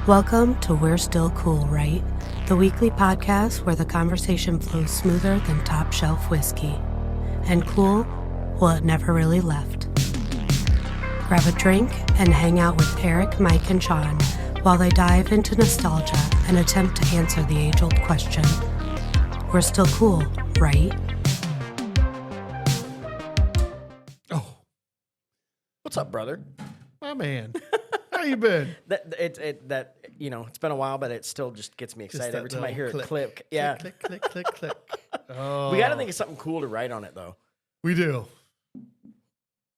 Welcome to We're Still Cool, Right? The weekly podcast where the conversation flows smoother than top shelf whiskey. And cool, well, it never really left. Grab a drink and hang out with Eric, Mike, and Sean while they dive into nostalgia and attempt to answer the age-old question. We're still cool, right? Oh, What's up, brother? my man. How you been? It's been a while, but it still just gets me excited every time I hear it click. Yeah, Click, click, click, click. Oh. we got to think of something cool to write on it, though. We do.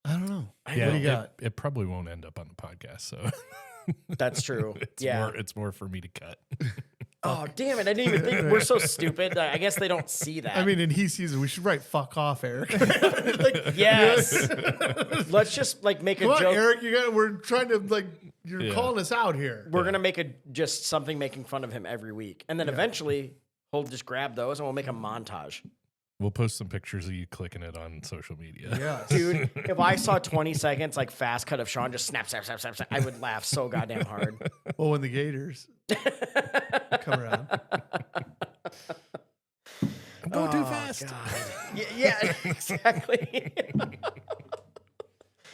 I don't know. Yeah, What do you got? It probably won't end up on the podcast, so That's true. Yeah. it's more for me to cut. Oh, damn it! I didn't even think we're so stupid. I guess they don't see that. I mean, and he sees it. We should write "fuck off," Eric. yes. Let's just make a Come on, joke. Eric. We're trying to You're calling us out here. We're gonna make just something making fun of him every week, and then eventually he'll just grab those and we'll make a montage. We'll post some pictures of you clicking it on social media. Yes. Dude, if I saw 20 seconds fast cut of Sean just snap, snap, snap, snap, snap, I would laugh so goddamn hard. Well, when the Gators come around. Go too fast. God. Yeah, exactly.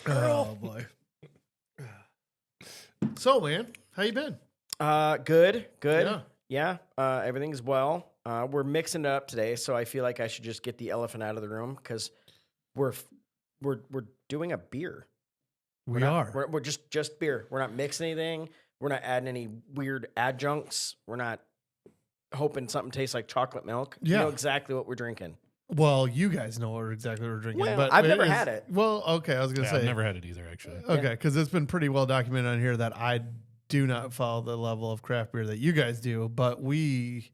Oh boy. So, man, how you been? Good. Yeah. Yeah, everything's well. We're mixing it up today, so I feel like I should just get the elephant out of the room because we're doing a beer. We are. We're just beer. We're not mixing anything. We're not adding any weird adjuncts. We're not hoping something tastes like chocolate milk. Yeah. You know exactly what we're drinking. Well, you guys know exactly what we're drinking. Well, but I've never is- had it. Well, okay, I was going to Yeah, say. I've never had it either, actually. Okay, because it's been pretty well documented on here that I do not follow the level of craft beer that you guys do, but we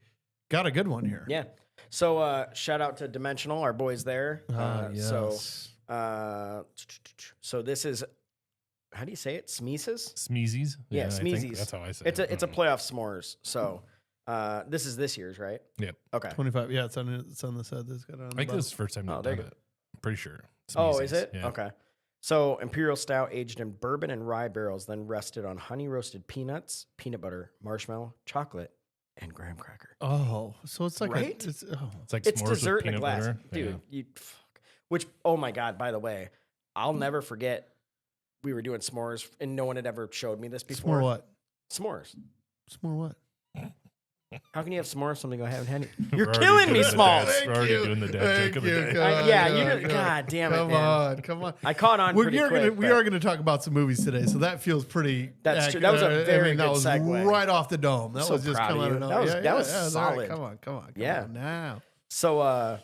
got a good one here. Yeah. So shout out to Dimensional, our boys there. Yes. So this is, how do you say it? Smeeses? Smeezies? Yeah, I think Smeezies. that's how I say It's it. a playoff s'mores. So this is this year's, right? Yep. Okay. 25. Yeah, it's on the side. It's got it on I the think bottom. this is the first time Oh, you've there done you it. I'm pretty sure. Oh, is Smeezies. it? Yeah. Okay. So Imperial Stout aged in bourbon and rye barrels, then rested on honey roasted peanuts, peanut butter, marshmallow, chocolate, and graham cracker. Oh, so it's like Right? it's It's like It's s'mores dessert with in a peanut glass, butter. dude. You fuck. Which, oh my god! By the way, I'll never forget. We were doing s'mores, and no one had ever showed me this before. s'more what? S'mores. S'more what? How can you have s'mores something I haven't had? We're You're already killing me, doing the Smalls. dad- We're already doing the dad joke of the day. God damn it, Come man. Come on. I caught on pretty quick. We are gonna talk about some movies today, so that feels pretty. That's true. That was a very that good was segue. right off the dome. That So was just proud of coming out you. of nowhere. That was all right. solid. Come on. Yeah. Now. So,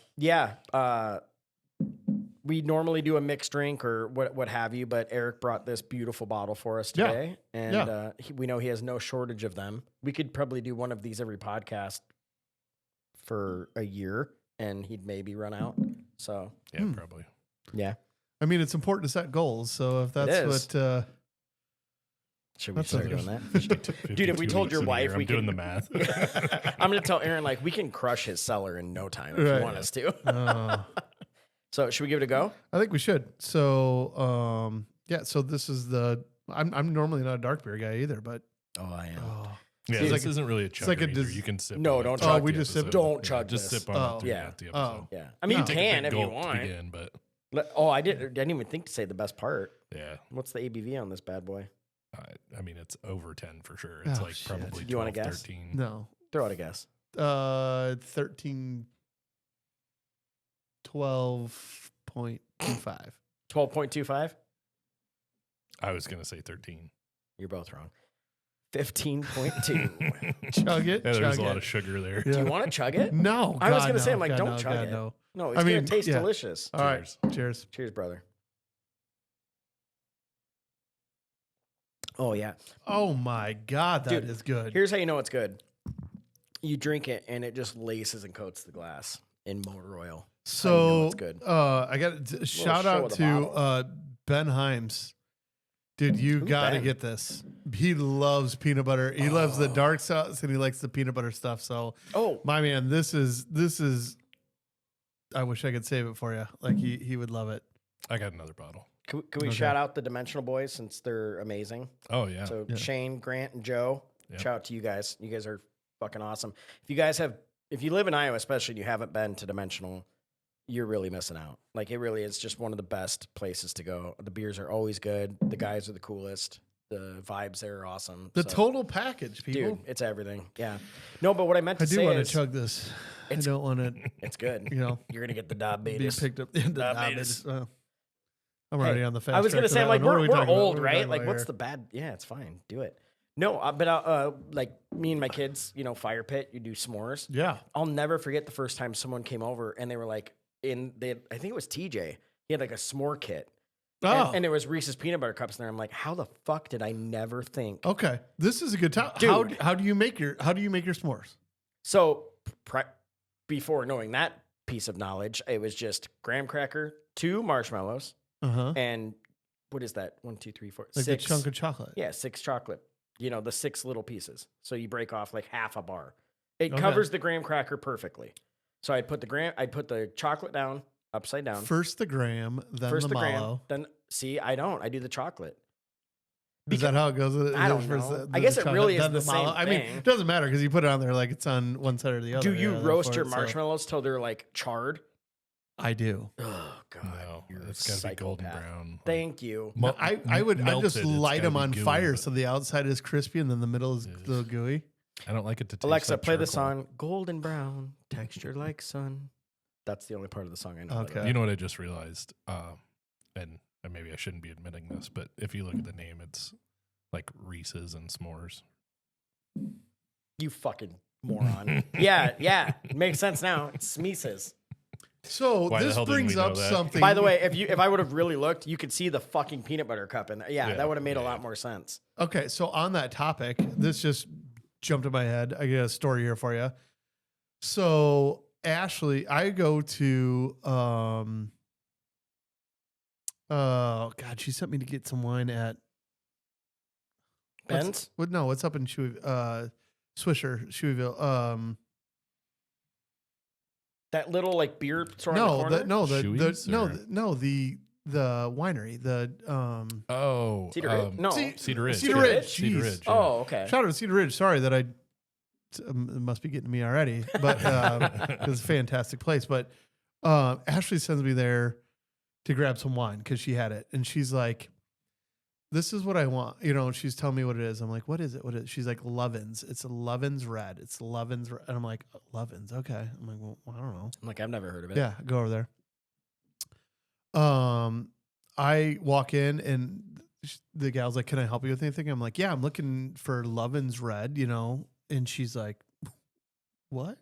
we normally do a mixed drink or what have you, but Eric brought this beautiful bottle for us Yeah. today, and we know he has no shortage of them. We could probably do one of these every podcast for a year, and he'd maybe run out. So, Yeah, probably. yeah. I mean, it's important to set goals. So if that's is. what. Should we That's start okay. doing that? Dude, if we 52 told your weeks in a wife year, we I'm doing could- the math. I'm going to tell Aaron, we can crush his cellar in no time if Right. you want us to. uh, So, should we give it a go? I think we should. So yeah. So this is the. I'm normally not a dark beer guy either, but Oh, I am. Yeah, See, this isn't really a chug. like a either. dis- You can sip. No, on it don't throughout chug we the just sip- episode. Don't chug Just this. sip on Oh. it Yeah. throughout the episode. Yeah. I mean, No. you Take a can big if you gulp to want. begin, but I didn't even think to say the best part. yeah, What's the ABV on this bad boy? I mean it's over 10 for sure. It's Oh, like shit. probably Do you wanna 12, guess? 13. no. Throw out a guess. 13. 12.25. 12.25? I was gonna say 13. You're both wrong. 15.2. Chug it. Yeah, there's chug a lot it. of sugar there. Yeah. Do you want to chug it? No, I was God, gonna say, no, I'm like, God, don't no, chug God, it. No. No, it's I going mean, to taste yeah. delicious. All right, Cheers. cheers. Cheers, brother. Oh, yeah. Oh my God, that Dude, is good. Here's how you know it's good. You drink it, and it just laces and coats the glass in motor oil. That's how you know So it's good. I got to shout show out of the to bottle. Ben Himes. Dude, you Who's got to Ben? get this. He loves peanut butter. He loves the dark sauce and he likes the peanut butter stuff. So, Oh, my man, this is. I wish I could save it for you. Like he would love it. I got another bottle. can we Okay. shout out the Dimensional Boys since they're amazing? Oh yeah. So Yeah. Shane, Grant, and Joe. Shout out to you guys. You guys are fucking awesome. If you live in Iowa, especially, and you haven't been to Dimensional, you're really missing out. Like, it really is just one of the best places to go. The beers are always good. The guys are the coolest. The vibes there are awesome. The total package, people. Dude, it's everything. Yeah. No, but what I meant to say is... I do want to chug this. I don't want to... It's good. You know. You're going to get the diabetes. Be picked up. The diabetes. I'm already on the fast I was going to say, like, we're old, right? Like, what's here? the bad... Yeah, it's fine. Do it. No, but like, me and my kids, you know, fire pit, you do s'mores. Yeah. I'll never forget the first time someone came over and they were like, I think it was TJ. He had like a s'more kit. Oh. And there was Reese's peanut butter cups in there. I'm like, how the fuck did I never think? Okay, this is a good time. Dude. How do you make your s'mores? So before knowing that piece of knowledge, it was just graham cracker, 2 marshmallows, and what is that? 1, 2, 3, 4, Like 6 a chunk of chocolate. Yeah, 6 chocolate. You know, the 6 little pieces. So you break off like half a bar. It covers the graham cracker perfectly. So I'd put the chocolate down, upside down. First the graham, then the mallow. Then I do the chocolate. Is that how it goes? I don't know. I guess it really is the same I mean, it doesn't matter because you put it on there like it's on one side or the other. Do you roast your marshmallows till they're like charred? I do. Oh God, No, you're it's got to be golden psychopath. brown. Thank you. I just light them on fire so the outside is crispy and then the middle is a little gooey. I don't like it to taste Alexa, like play the charcoal. song "Golden Brown, Texture Like Sun." That's the only part of the song I know. Okay. You know what I just realized? And maybe I shouldn't be admitting this, but if you look at the name, it's like Reese's and s'mores. You fucking moron. yeah, it makes sense now. It's Smeeses. So Why the this hell didn't brings we know up that? something. By the way, if I would have really looked, you could see the fucking peanut butter cup in there. Yeah, that would have made a lot more sense. Okay, so on that topic, this just jumped in my head. I got a story here for you. So Ashley, I go to oh God, she sent me to get some wine at Ben's? What's up in Swisher, Shoeyville? That little like beer store in the corner? The winery, Cedar Ridge. Cedar Ridge. Cedar Jeez. Ridge. Oh, okay. Shout out to Cedar Ridge. Sorry that it must be getting to me already, but it's a fantastic place. But Ashley sends me there to grab some wine because she had it, and she's like, "This is what I want," you know. And she's telling me what it is. I'm like, "What is it? What is it?" She's like, "Lovins. It's a Lovins Red. It's Lovins Red." And I'm like, "Lovins, okay." I'm like, "Well, I don't know." I'm like, I've never heard of it. Yeah, go over there. I walk in and the gal's like, "Can I help you with anything?" I'm like, "Yeah, I'm looking for Lovins Red, you know." And she's like, "What?"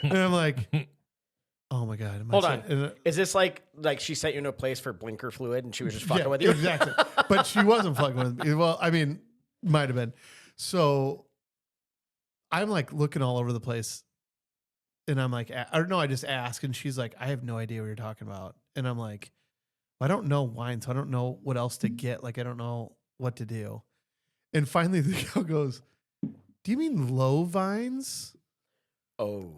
And I'm like, "Oh my God." Hold on. Is this like she sent you to a place for blinker fluid and she was just fucking with you? Exactly. But she wasn't fucking with me. Well, I mean, might have been. So I'm like looking all over the place. And I'm like, I just ask. And she's like, "I have no idea what you're talking about." And I'm like, "I don't know wine, so I don't know what else to get. Like, I don't know what to do." And finally the girl goes, "Do you mean low vines?" Oh.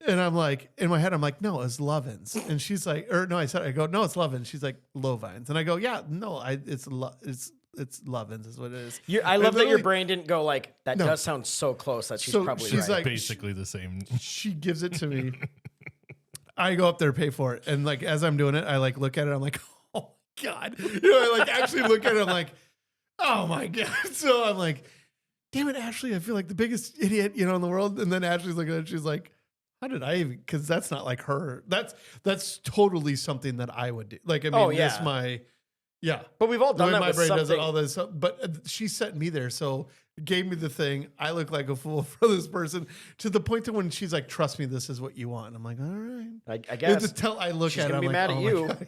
And I'm like, in my head, I'm like, "No, it's Lovins." And she's like, "No, I go, no, it's Lovins." She's like, "Low vines." And I go, "Yeah, no, it's Lovins is what it is." I love that your brain didn't go like, that does sound so close that she's probably she's right. like, Basically the same. She gives it to me. I go up there, pay for it. And like, as I'm doing it, I like look at it. I'm like, "Oh my God." You know, I like actually look at it. I'm like, "Oh my God." So I'm like, "Damn it, Ashley. I feel like the biggest idiot, you know, in the world." And then Ashley's looking at it. She's like, "How did I even?" Because that's not like her. That's totally something that I would do. Like, I mean, that's my, yeah. But we've all The done way that my with brain does it, something. all this. But she sent me there, so gave me the thing. I look like a fool for this person to the point to when she's like, "Trust me, this is what you want." And I'm like, "All right." I guess. Until I look She's at it, gonna I'm be like, mad at "Oh my you." God."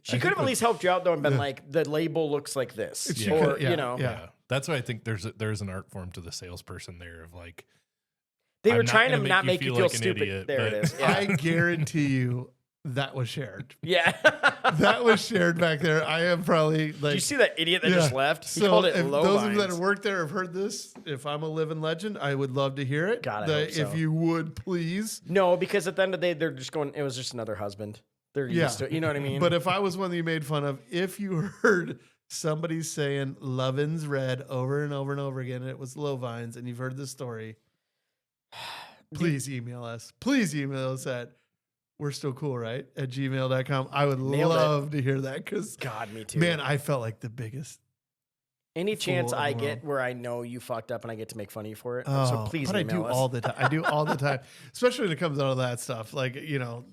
She could have at least helped you out though and been like, the label looks like this, She or could, yeah, you know, yeah. That's why I think there's an art form to the salesperson there of like, they were I'm not trying to gonna not make you feel like an stupid. idiot, There it but- is. Yeah. I guarantee you that was shared. Yeah. That was shared back there. I am probably like. Did you see that idiot that just left? He So called it if low those of vines. you that have worked there have heard this, if I'm a living legend, I would love to hear it. God, I hope so. If you would please. No, because at the end of the day, they're just going, it was just another husband. They're Yeah. used to it. You know what I mean? But if I was one that you made fun of, if you heard somebody saying "Lovin's Red" over and over and over again, and it was Lovines, and you've heard this story, please email us. Please email us at we're still cool, right? At gmail.com. I would Nailed love to hear that because, God, me too. man, I felt like the biggest. Any chance fool of I the get world. where I know you fucked up and I get to make fun of you for it. Oh, So please but I email do us. all the time. I do all the time, especially when it comes out of that stuff. Like,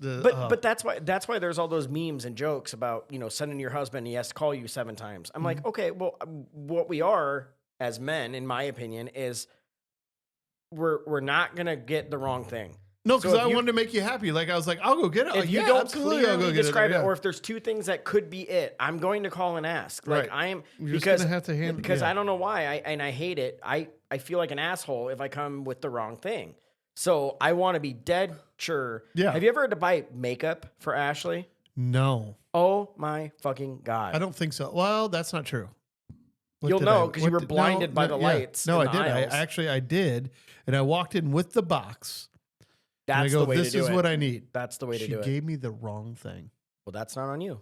But that's why there's all those memes and jokes about, sending your husband, he has to call you 7 times. I'm like, okay, well, what we are as men, in my opinion, is we're not gonna get the wrong thing. no, because so if I you- wanted to make you happy. Like, I was like, I'll go get it. If yeah, you don't absolutely, I'll clearly go get describe it, Yeah. or if there's 2 things that could be it, I'm going to call and ask. Like Right. I am You're just because gonna have to handle- because yeah. I don't know why I hate it. I feel like an asshole if I come with the wrong thing. So I want to be dead sure. Yeah. Have you ever had to buy makeup for Ashley? No, Oh my fucking God. I don't think so. Well, that's not true. What You'll did know I- 'cause what you were did- blinded by the yeah. lights No, in I the did. aisles. I did, and I walked in with the box. And I That's go, the way this to do is it. what I need. That's the way to She do it. gave me the wrong thing. Well, that's not on you.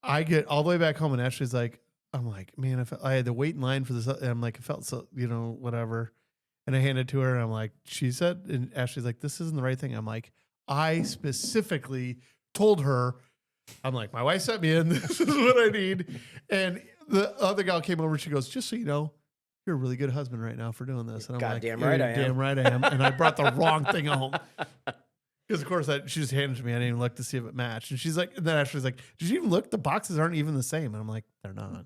I get all the way back home, and Ashley's like, I'm like, man, I had to wait in line for this. And I'm like, it felt so, whatever. And I handed it to her, and I'm like, she said, and Ashley's like, this isn't the right thing. I'm like, I specifically told her, I'm like, my wife sent me in. This is what I need. And the other gal came over. She goes, just so you know, you're a really good husband right now for doing this. And I'm Goddamn like, right "You're I am." damn right I am. And I brought the wrong thing home. Because of course she just handed it to me. I didn't even look to see if it matched. And she's like, and then Ashley's like, did you even look? The boxes aren't even the same. And I'm like, they're not.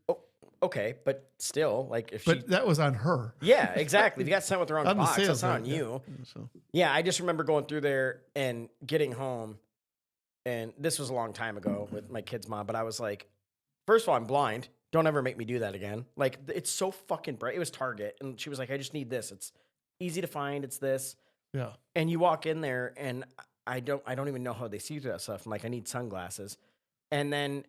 Oh, okay, but still, like if But she. that was on her. Yeah, exactly. If you got sent with the wrong I'm the box, that's sales not on rep, yeah. you. So Yeah, I just remember going through there and getting home, and this was a long time ago with my kid's mom, but I was like, first of all, I'm blind. Don't ever make me do that again. Like, it's so fucking bright. It was Target, and she was like, I just need this. It's easy to find. It's this. yeah. And you walk in there, and I don't even know how they see through that stuff. I'm like, I need sunglasses. And then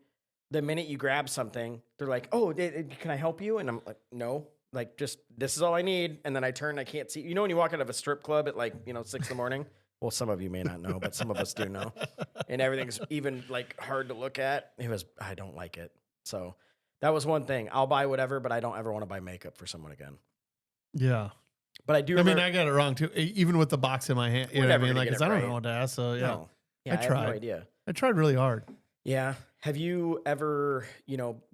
the minute you grab something, they're like, oh, can I help you? And I'm like, no. Like, just, this is all I need. And then I turn, I can't see. You know when you walk out of a strip club at 6 a.m? Well, some of you may not know, but some of us do know. And everything's even hard to look at. I don't like it. So that was one thing. I'll buy whatever, but I don't ever want to buy makeup for someone again. Yeah. But I do I mean, remember. I got it wrong too, even with the box in my hand. You We're know what I never mean? gonna Like, get 'cause it I don't right. know what to ask. So, yeah. No. Yeah, I I have tried. no idea. I tried really hard. Yeah. Have you ever,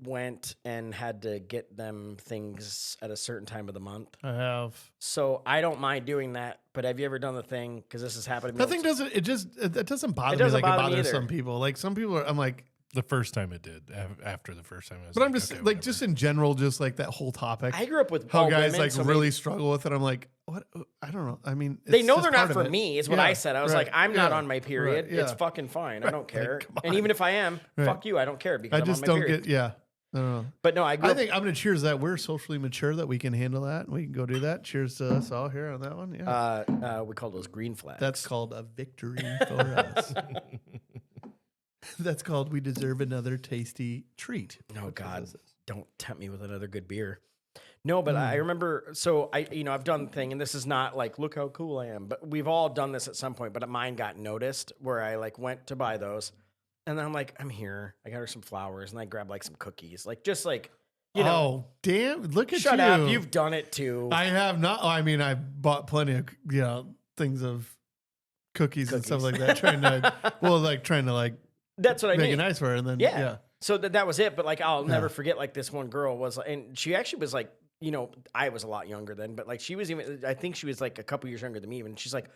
went and had to get them things at a certain time of the month? I have. So I don't mind doing that, but have you ever done the thing? Because this has happened to me. Nothing doesn't, it doesn't bother doesn't me like bother it me bothers either. some people. Like, some people are, I'm like, The first time it did. After the first time, I was but I'm just okay, like, whatever. just in general, just like that whole topic. I grew up with How all guys women, so really maybe- struggle with it. I'm like, what? I don't know. I mean, They it's know just they're not part of for it. me, is what Yeah, I said. I was right, like, I'm not yeah, on my period. right, yeah. It's fucking fine. I don't care. come And on. even if I am, Right. fuck you. I don't care because I I'm just on my don't period. get, yeah. I don't know. But no, I grew I up. think I'm going to cheers that we're socially mature that we can handle that. We can go do that. Cheers to us all here on that one. Yeah. We call those green flags. That's called a victory for us. That's called we deserve another tasty treat. Oh God, don't tempt me with another good beer. No, but I remember. So I've done the thing, and this is not like look how cool I am. But we've all done this at some point. But mine got noticed where I went to buy those, and then I'm like, I'm here. I got her some flowers, and I grabbed some cookies, Oh, damn. Look at Shut you. up, you've done it too. I have not. I mean, I've bought plenty of, things of cookies and stuff like that. Trying to That's what I make mean. it nice for her. And then, Yeah. So that was it. But I'll never forget this one girl was, and she actually was I was a lot younger then, but she was even, I think she was a couple years younger than me. And she's like,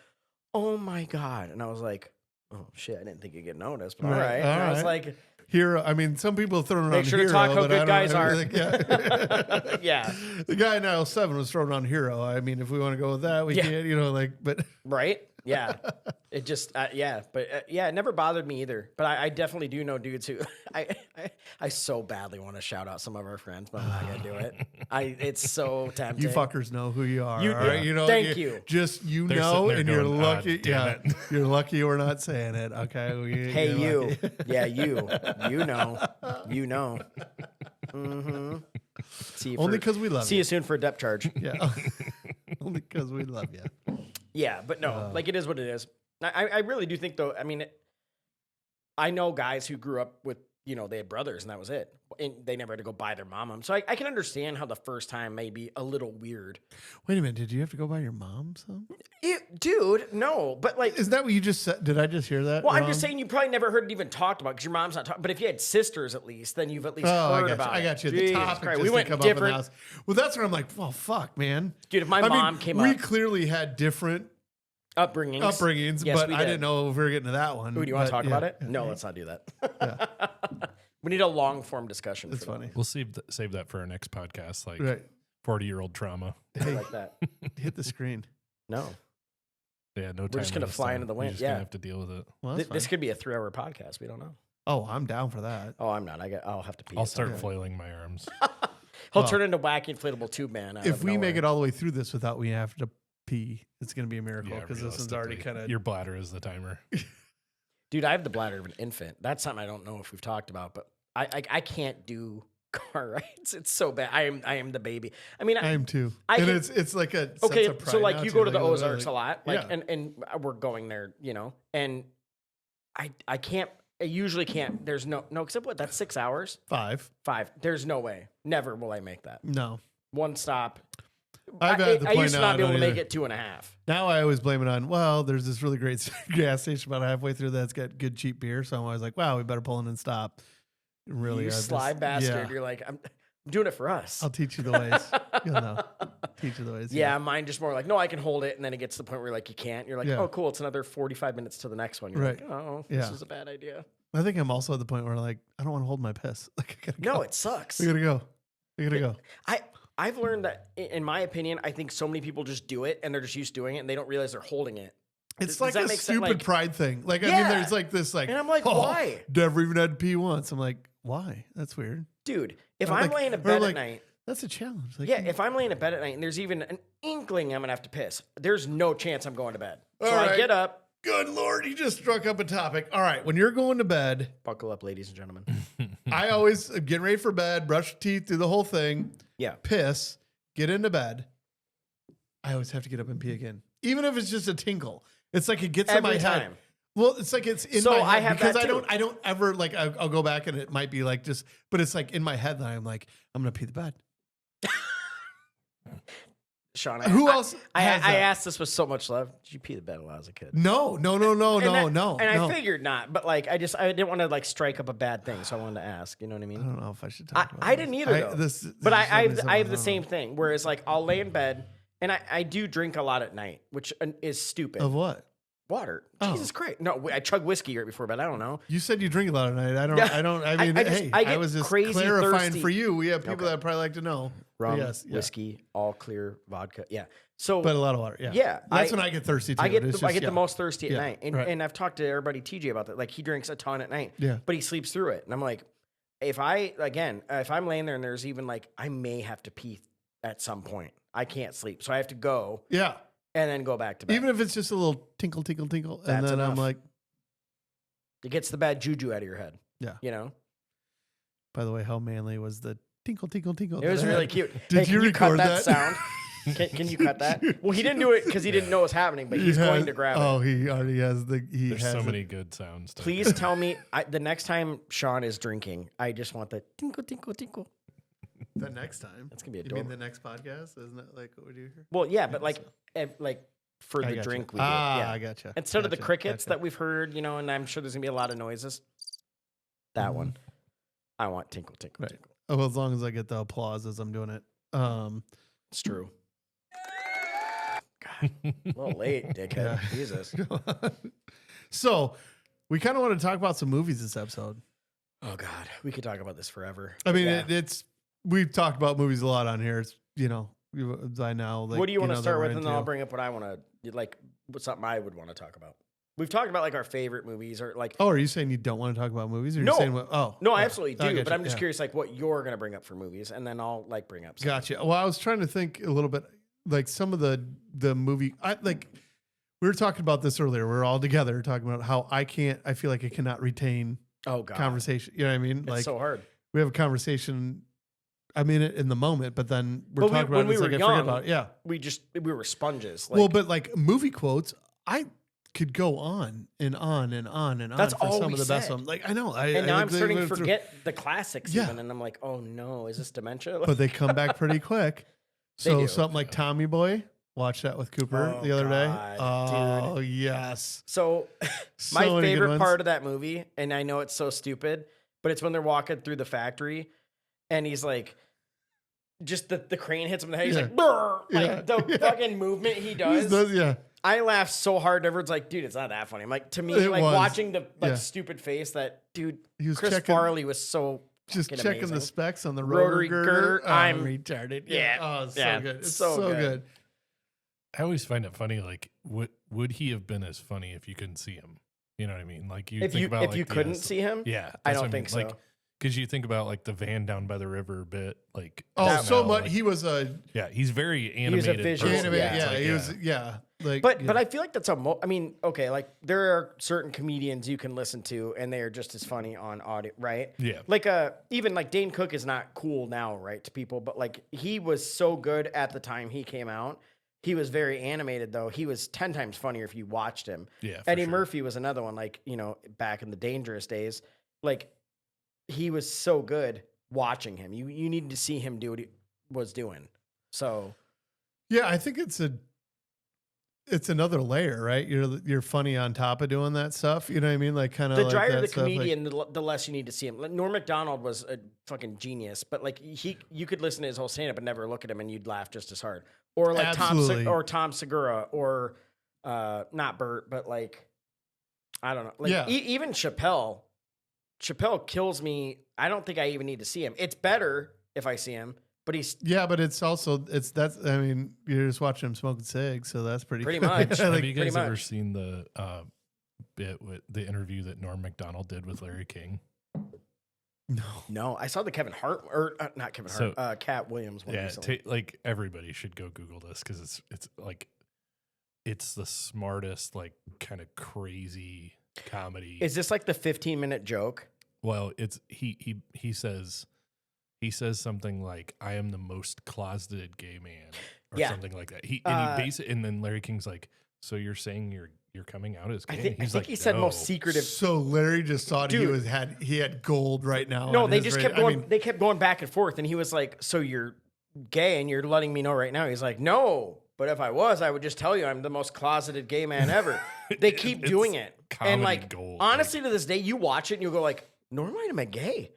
oh my God. And I was like, oh shit, I didn't think you'd get noticed. But all right. And I was like, Hero. I mean, some people have thrown around make sure to Hero, talk how but I good don't- guys are. Yeah. Yeah. The guy in aisle 7 was throwing on Hero. I mean, if we want to go with that, we Yeah. can, but Right? Yeah. It just, yeah. But it never bothered me either. But I definitely do know dudes who, I so badly want to shout out some of our friends, but I'm not going to do it. It's so tempting. you fuckers know who you are. You- all right? Thank you. Just, They're know, sitting there and you're going, lucky. damn Yeah. it. You're lucky we're not saying it. Okay. Hey, You're you. lucky. Yeah, you. You know. You know. Mm-hmm. Only because we love See you. you soon for a depth charge. Yeah. Only because we love you. Yeah, but no, it is what it is. I really do think, though, I mean, I know guys who grew up with, they had brothers and that was it. And they never had to go buy their mom them. So I can understand how the first time may be a little weird. Wait a minute. Did you have to go buy your mom some? Dude, no. But like. Isn't that what you just said? Did I just hear that? Well, wrong? I'm just saying you probably never heard it even talked about because your mom's not talking. But if you had sisters at least, then you've at least heard about it. I got you. The Jesus topic Christ, just we went come up in the different. house. Well, that's where I'm like, well, fuck, man. Dude, if my mom came up. We clearly had different upbringings. Yes, but we I did. didn't know if we were getting to that one. Ooh, do you want to But, talk about it? yeah. No, let's not do that. Yeah. We need a long form discussion. It's for that funny. We'll save that for our next podcast, like Right. 40-year-old trauma. one. I like that. Hit the screen. No. Yeah, no time. We're just gonna limits, fly though. into the You're wind. just Yeah. gonna have to deal with it. Well, that's This fine. could be a 3-hour podcast. We don't know. Oh, I'm down for that. Oh, I'm not. I'll have to pee. I'll at some start point. flailing my arms. He'll Well, turn into wacky inflatable tube man. If we make it all the way through this without we have to pee, it's going to be a miracle Yeah, because this one's already realistically. kind of. Your bladder is the timer. Dude, I have the bladder of an infant. That's something I don't know if we've talked about, but I can't do car rides. It's so bad. I am the baby. I mean, I am too. I and can- it's like a. okay, sense of so pride like now, you too, go to the like, Ozarks a lot, like yeah. and we're going there, and I can't. I usually can't. There's no except what? That's 6 hours. 5. 5. There's no way. Never will I make that. No. One stop. I've got the I point used to now, not be I able to don't make either. it 2.5. Now I always blame it on, well, there's this really great gas station about halfway through that's got good cheap beer. So I'm always like, wow, we better pull in and stop. Really, You sly bastard. You're like, I'm doing it for us. I'll teach you the ways. You'll know. Teach you the ways. Yeah, mine just more like, no, I can hold it. And then it gets to the point where like you can't. You're like, Yeah. oh, cool. It's another 45 minutes to the next one. You're Right. like, oh, Yeah. this is a bad idea. I think I'm also at the point where like, I don't want to hold my piss. Like, I gotta go. No, it sucks. We gotta go. We gotta go. I've learned that, in my opinion, I think so many people just do it and they're just used to doing it and they don't realize they're holding it. It's Does like that a make sense? stupid Like- pride thing. Like, I mean, Yeah. there's like this, like, And I'm like, why? Never even had to pee once. I'm like, why? That's weird. Dude, if Or I'm like- laying in or bed like- at night, That's a challenge. Like, yeah, if I'm laying in bed at night and there's even an inkling I'm going to have to piss, there's no chance I'm going to bed. So All I right. get up, good Lord, you just struck up a topic. All right, when you're going to bed, buckle up, ladies and gentlemen. I always get ready for bed, brush your teeth, do the whole thing, Yeah. piss, get into bed. I always have to get up and pee again, even if it's just a tinkle. It's like it gets in my Every head. time. Well, it's like it's in So my I head have because that too. I don't ever like I'll go back and it might be like just, but it's like in my head that I'm like I'm gonna pee the bed. Sean, Who else I has that? asked this with so much love. Did you pee the bed when I was a kid? No. And I figured not, but like I didn't want to like strike up a bad thing, so I wanted to ask. You know what I mean? I don't know if I should talk about I this. didn't either, though. But I have the same thing. Whereas like I'll lay in bed and I do drink a lot at night, which is stupid. Of what? Water. Oh. Jesus Christ. No, I chug whiskey right before bed. I don't know. You said you drink a lot at night. I Yeah. mean, I just- hey, I I get was just crazy clarifying thirsty. for you. We have people Okay. that probably like to know. Rum, Yes, yeah. whiskey, all clear vodka. Yeah. So But a lot of water. Yeah. Yeah, That's when I get thirsty too. I get It's the, I just- get yeah. the most thirsty at Yeah, night, and, right. and I've talked to everybody TJ about that. Like he drinks a ton at night, Yeah. but he sleeps through it. And I'm like, if I'm laying there and there's even like I may have to pee at some point, I can't sleep, so I have to go Yeah. and then go back to bed. Even if it's just a little tinkle, tinkle, tinkle, and That's then I'm enough. like, It gets the bad juju out of your head. Yeah. You know, by the way, how manly was the tinkle, tinkle, tinkle? it was that I really had? cute. Did Hey, you can cut record that that? sound? Can you cut that? Well, he didn't do it because he didn't know what was happening, but he's He going has- to grab it. Oh, he already has the. He There's has so it. many good sounds. to Please tell me the next time Sean is drinking, I just want the tinkle, tinkle, tinkle. The next time. That's gonna be You mean adorable. the next podcast? Isn't that like what we do here? Well, yeah, but like, so. for I the gotcha. drink we do. Ah, Yeah. I gotcha. Instead of the Gotcha, crickets gotcha. that we've heard, and I'm sure there's gonna be a lot of noises. That Mhm. one, I want tinkle, tinkle, Right. tinkle. Oh, well, as long as I get the applause as I'm doing it. It's true. God, a little late, dickhead. Yeah. Jesus. So, we kind of want to talk about some movies this episode. Oh God, we could talk about this forever. I mean, Yeah. we've talked about movies a lot on here. It's by now. Like, What do you want to that start we're with, and then I'll into. bring up what I want to like. What's something I would want to talk about? We've talked about like our favorite movies, or like. Oh, are you saying you don't want to talk about movies? Or No. you saying what? Oh, No, I oh, absolutely I do, get but you, I'm just yeah. curious, like what you're gonna bring up for movies, and then I'll like bring up. Some. Gotcha. Well, I was trying to think a little bit, like some of the movie. We were talking about this earlier. We're all together talking about how I feel like I cannot retain Oh God, conversation. You know what I mean? it's Like so hard. we have a conversation. I'm in it in the moment, but then we're But talking about when it. we It's were like I forget young, about it. Yeah. we were sponges. Like, Well, but like movie quotes, I could go on and on and on and That's on for all some we of the best said. ones. Like I know, And now I'm starting to went through- forget the classics Yeah. even, and I'm like, oh no, is this dementia? but they come back pretty quick. They So do. something like Tommy Boy, watch that with Cooper Oh, the other day. God, Oh yes, So So my many good favorite ones. part of that movie, and I know it's so stupid, but it's when they're walking through the factory and he's like, just the crane hits him in the head. He's Yeah. like, "Brr!" Yeah. Like the Yeah. fucking movement he He does. yeah. I laugh so hard. Everyone's like, dude, it's not that funny. I'm like, to me, It like was. watching the Yeah. stupid face that dude, He was Chris checking, Farley was so just fucking checking the amazing. specs on the Rotary rotor girder. Oh, I'm retarded. yeah. Oh, it's Yeah. so good. It's So so good. good. I always find it funny. Like, would he have been as funny if you couldn't see him? You know what I mean? Like, you if think you about if like you the, couldn't see him, yeah, I that's don't what think so. Like, because you think about like the van down by the river bit, like Oh, That- so SNL, much. like, He was a yeah, he's very was a animated. visual- person. anime. yeah, Yeah, it's like, he was. Yeah, like. But yeah. but I feel like that's I mean, okay, like there are certain comedians you can listen to and they are just as funny on audio, right? Yeah. Like even like Dane Cook is not cool now, right, to people, but like he was so good at the time he came out. He was very animated though. He was 10 times funnier if you watched him. Yeah, for Eddie sure. Murphy was another one, like, you know, back in the Dangerous days. Like he was so good watching him. You needed to see him do what he was doing. So Yeah, I think it's another layer, right? You're funny on top of doing that stuff. You know what I mean? Like kind of the like drier that the stuff, like- comedian, the less you need to see him. Like Norm Macdonald was a fucking genius, but like you could listen to his whole stand up and never look at him and you'd laugh just as hard. Or like Absolutely. Tom Segura or not Bert, but like I don't know. Like Yeah. even Chappelle. Chappelle kills me. I don't think I even need to see him. It's better if I see him, but he's Yeah, but it's also that's. I mean, you're just watching him smoking cigs, so that's pretty. Pretty good. much. Like, Have you guys pretty ever much. seen the bit with the interview that Norm Macdonald did with Larry King? no. no. I saw the Kevin Hart or not Kevin Hart, So- Cat Williams one Yeah, recently. like everybody should go Google this because it's like it's the smartest, like kind of crazy comedy. Is this like the 15-minute joke? Well, it's he says something like, "I am the most closeted gay man," or Yeah. something like that. He Uh, and then Larry King's like, "So you're saying you're coming out as gay?" I think He's like, he said "No." most secretive. So Larry just thought Dude. he had gold right now. No, on they his just radio. kept going. They kept going back and forth, and he was like, "So you're gay, and you're letting me know right now?" He's like, "No, but if I was, I would just tell you I'm the most closeted gay man ever." They keep It's doing it, and comedy like gold, honestly, to this day, you watch it and you go like, "Norm might have been gay,"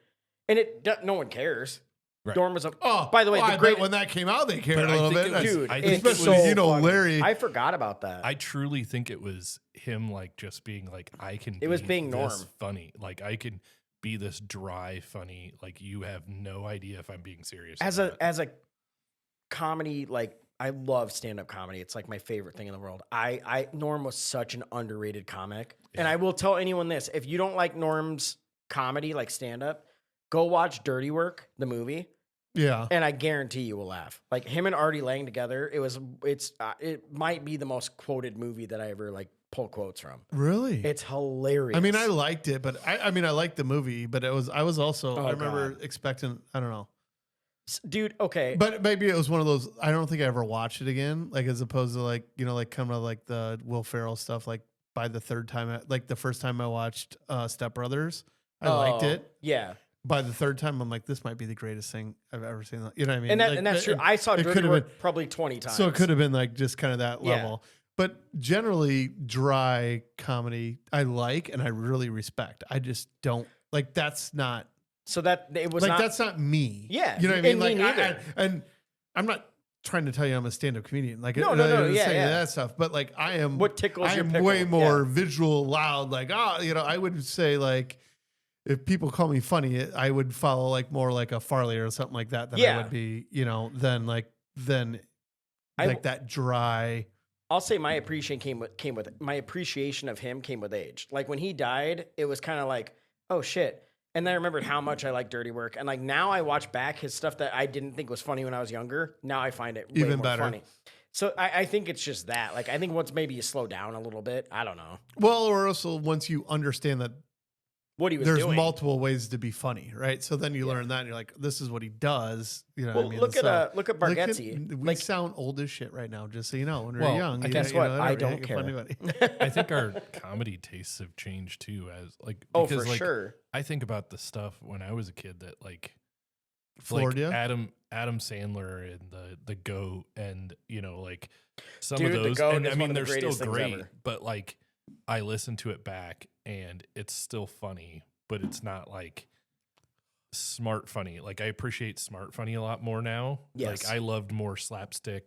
and no one cares. Right. Norm was a Oh, by the way, well, the I great bet when that came out, they cared But a I little think bit. it was- dude. I think It's it was- so you know, funny. Larry. I forgot about that. I truly think it was him, like just being like, I can. It was be being this Norm. funny. Like I can be this dry funny. Like you have no idea if I'm being serious. as or not. a comedy, like I love stand-up comedy. It's like my favorite thing in the world. Norm was such an underrated comic. And I will tell anyone this, if you don't like Norm's comedy, like stand-up, go watch Dirty Work, the movie, Yeah. and I guarantee you will laugh. Like him and Artie Lang together, it might be the most quoted movie that I ever like pull quotes from. Really? It's hilarious. I mean, I liked it, but I mean, I liked the movie, but I was also, Oh, I remember God. expecting, I don't know, Dude, okay. but maybe it was one of those, I don't think I ever watched it again. Like, as opposed to like, you know, like kind of like the Will Ferrell stuff, like by the third time, like the first time I watched Step Brothers, I liked Oh, it. Yeah. By the third time, I'm like, this might be the greatest thing I've ever seen. You know what I mean? And, Like, that's true. it- I saw it Dirty could've Work been- probably 20 times. So it could have been like just kind of that Yeah. level. But generally, dry comedy I like and I really respect. I just don't like. That's not So that it was like not. that's not me. Yeah, you know what I and mean. me Like, neither. and I'm not trying to tell you I'm a stand-up comedian. Like, No, I yeah, say yeah. that stuff. But like, I am. What tickles I your am pickle? way more Yeah. visual, loud. Like, you know, I would say like. If people call me funny, I would follow like more like a Farley or something like that than I Yeah. would be, you know, than like that dry. I'll say my appreciation came with my appreciation of him came with age. Like when he died, it was kind of like, oh shit. And then I remembered how much I like Dirty Work. And like now I watch back his stuff that I didn't think was funny when I was younger. Now I find it way Even more better. funny. So I think it's just that. Like I think once maybe you slow down a little bit. I don't know. Well, or also once you understand that what he was there's doing. multiple ways to be funny, right? So then you learn that, and you're like, this is what he does. You know Well, what I mean? look at Bargatze. We sound old as shit right now, just so you know. When we're Well, young, guess what? I don't care. I think our comedy tastes have changed too, as like Oh, because for like sure. I think about the stuff when I was a kid that like Floored you? Adam Sandler and the Goat, and you know, like some Dude, of The those, Goat and is I mean one of the they're still greatest things great, ever. but like I listen to it back and it's still funny, but it's not like smart funny. Like I appreciate smart funny a lot more now. Yes. Like I loved more slapstick,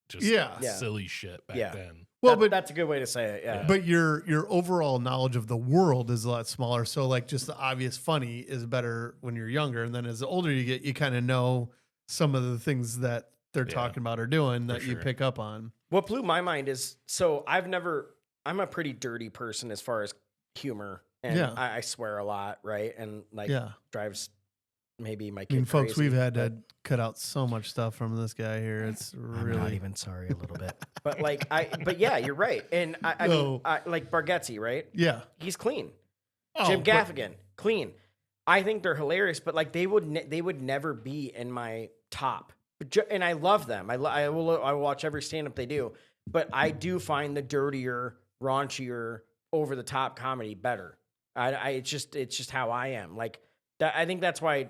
just Yeah. silly shit back then. Well, But that's a good way to say it. Yeah. but your overall knowledge of the world is a lot smaller. So like just the obvious funny is better when you're younger, and then as the older you get, you kind of know some of the things that they're talking about or doing that you sure. pick up on. What blew my mind is, so I'm a pretty dirty person as far as humor, and Yeah. I swear a lot, right? And like drives maybe my kid I mean, folks, crazy, we've had but to cut out so much stuff from this guy here. It's I'm really not even sorry a little bit. But like but yeah, you're right. And I mean, like Bargatze, right? yeah. He's clean. Oh, Jim but- Gaffigan, clean. I think they're hilarious, but like they would never be in my top. And I love them. I will watch every stand up they do, but I do find the dirtier, raunchier, over the top comedy better. It's just how I am. Like that. I think that's why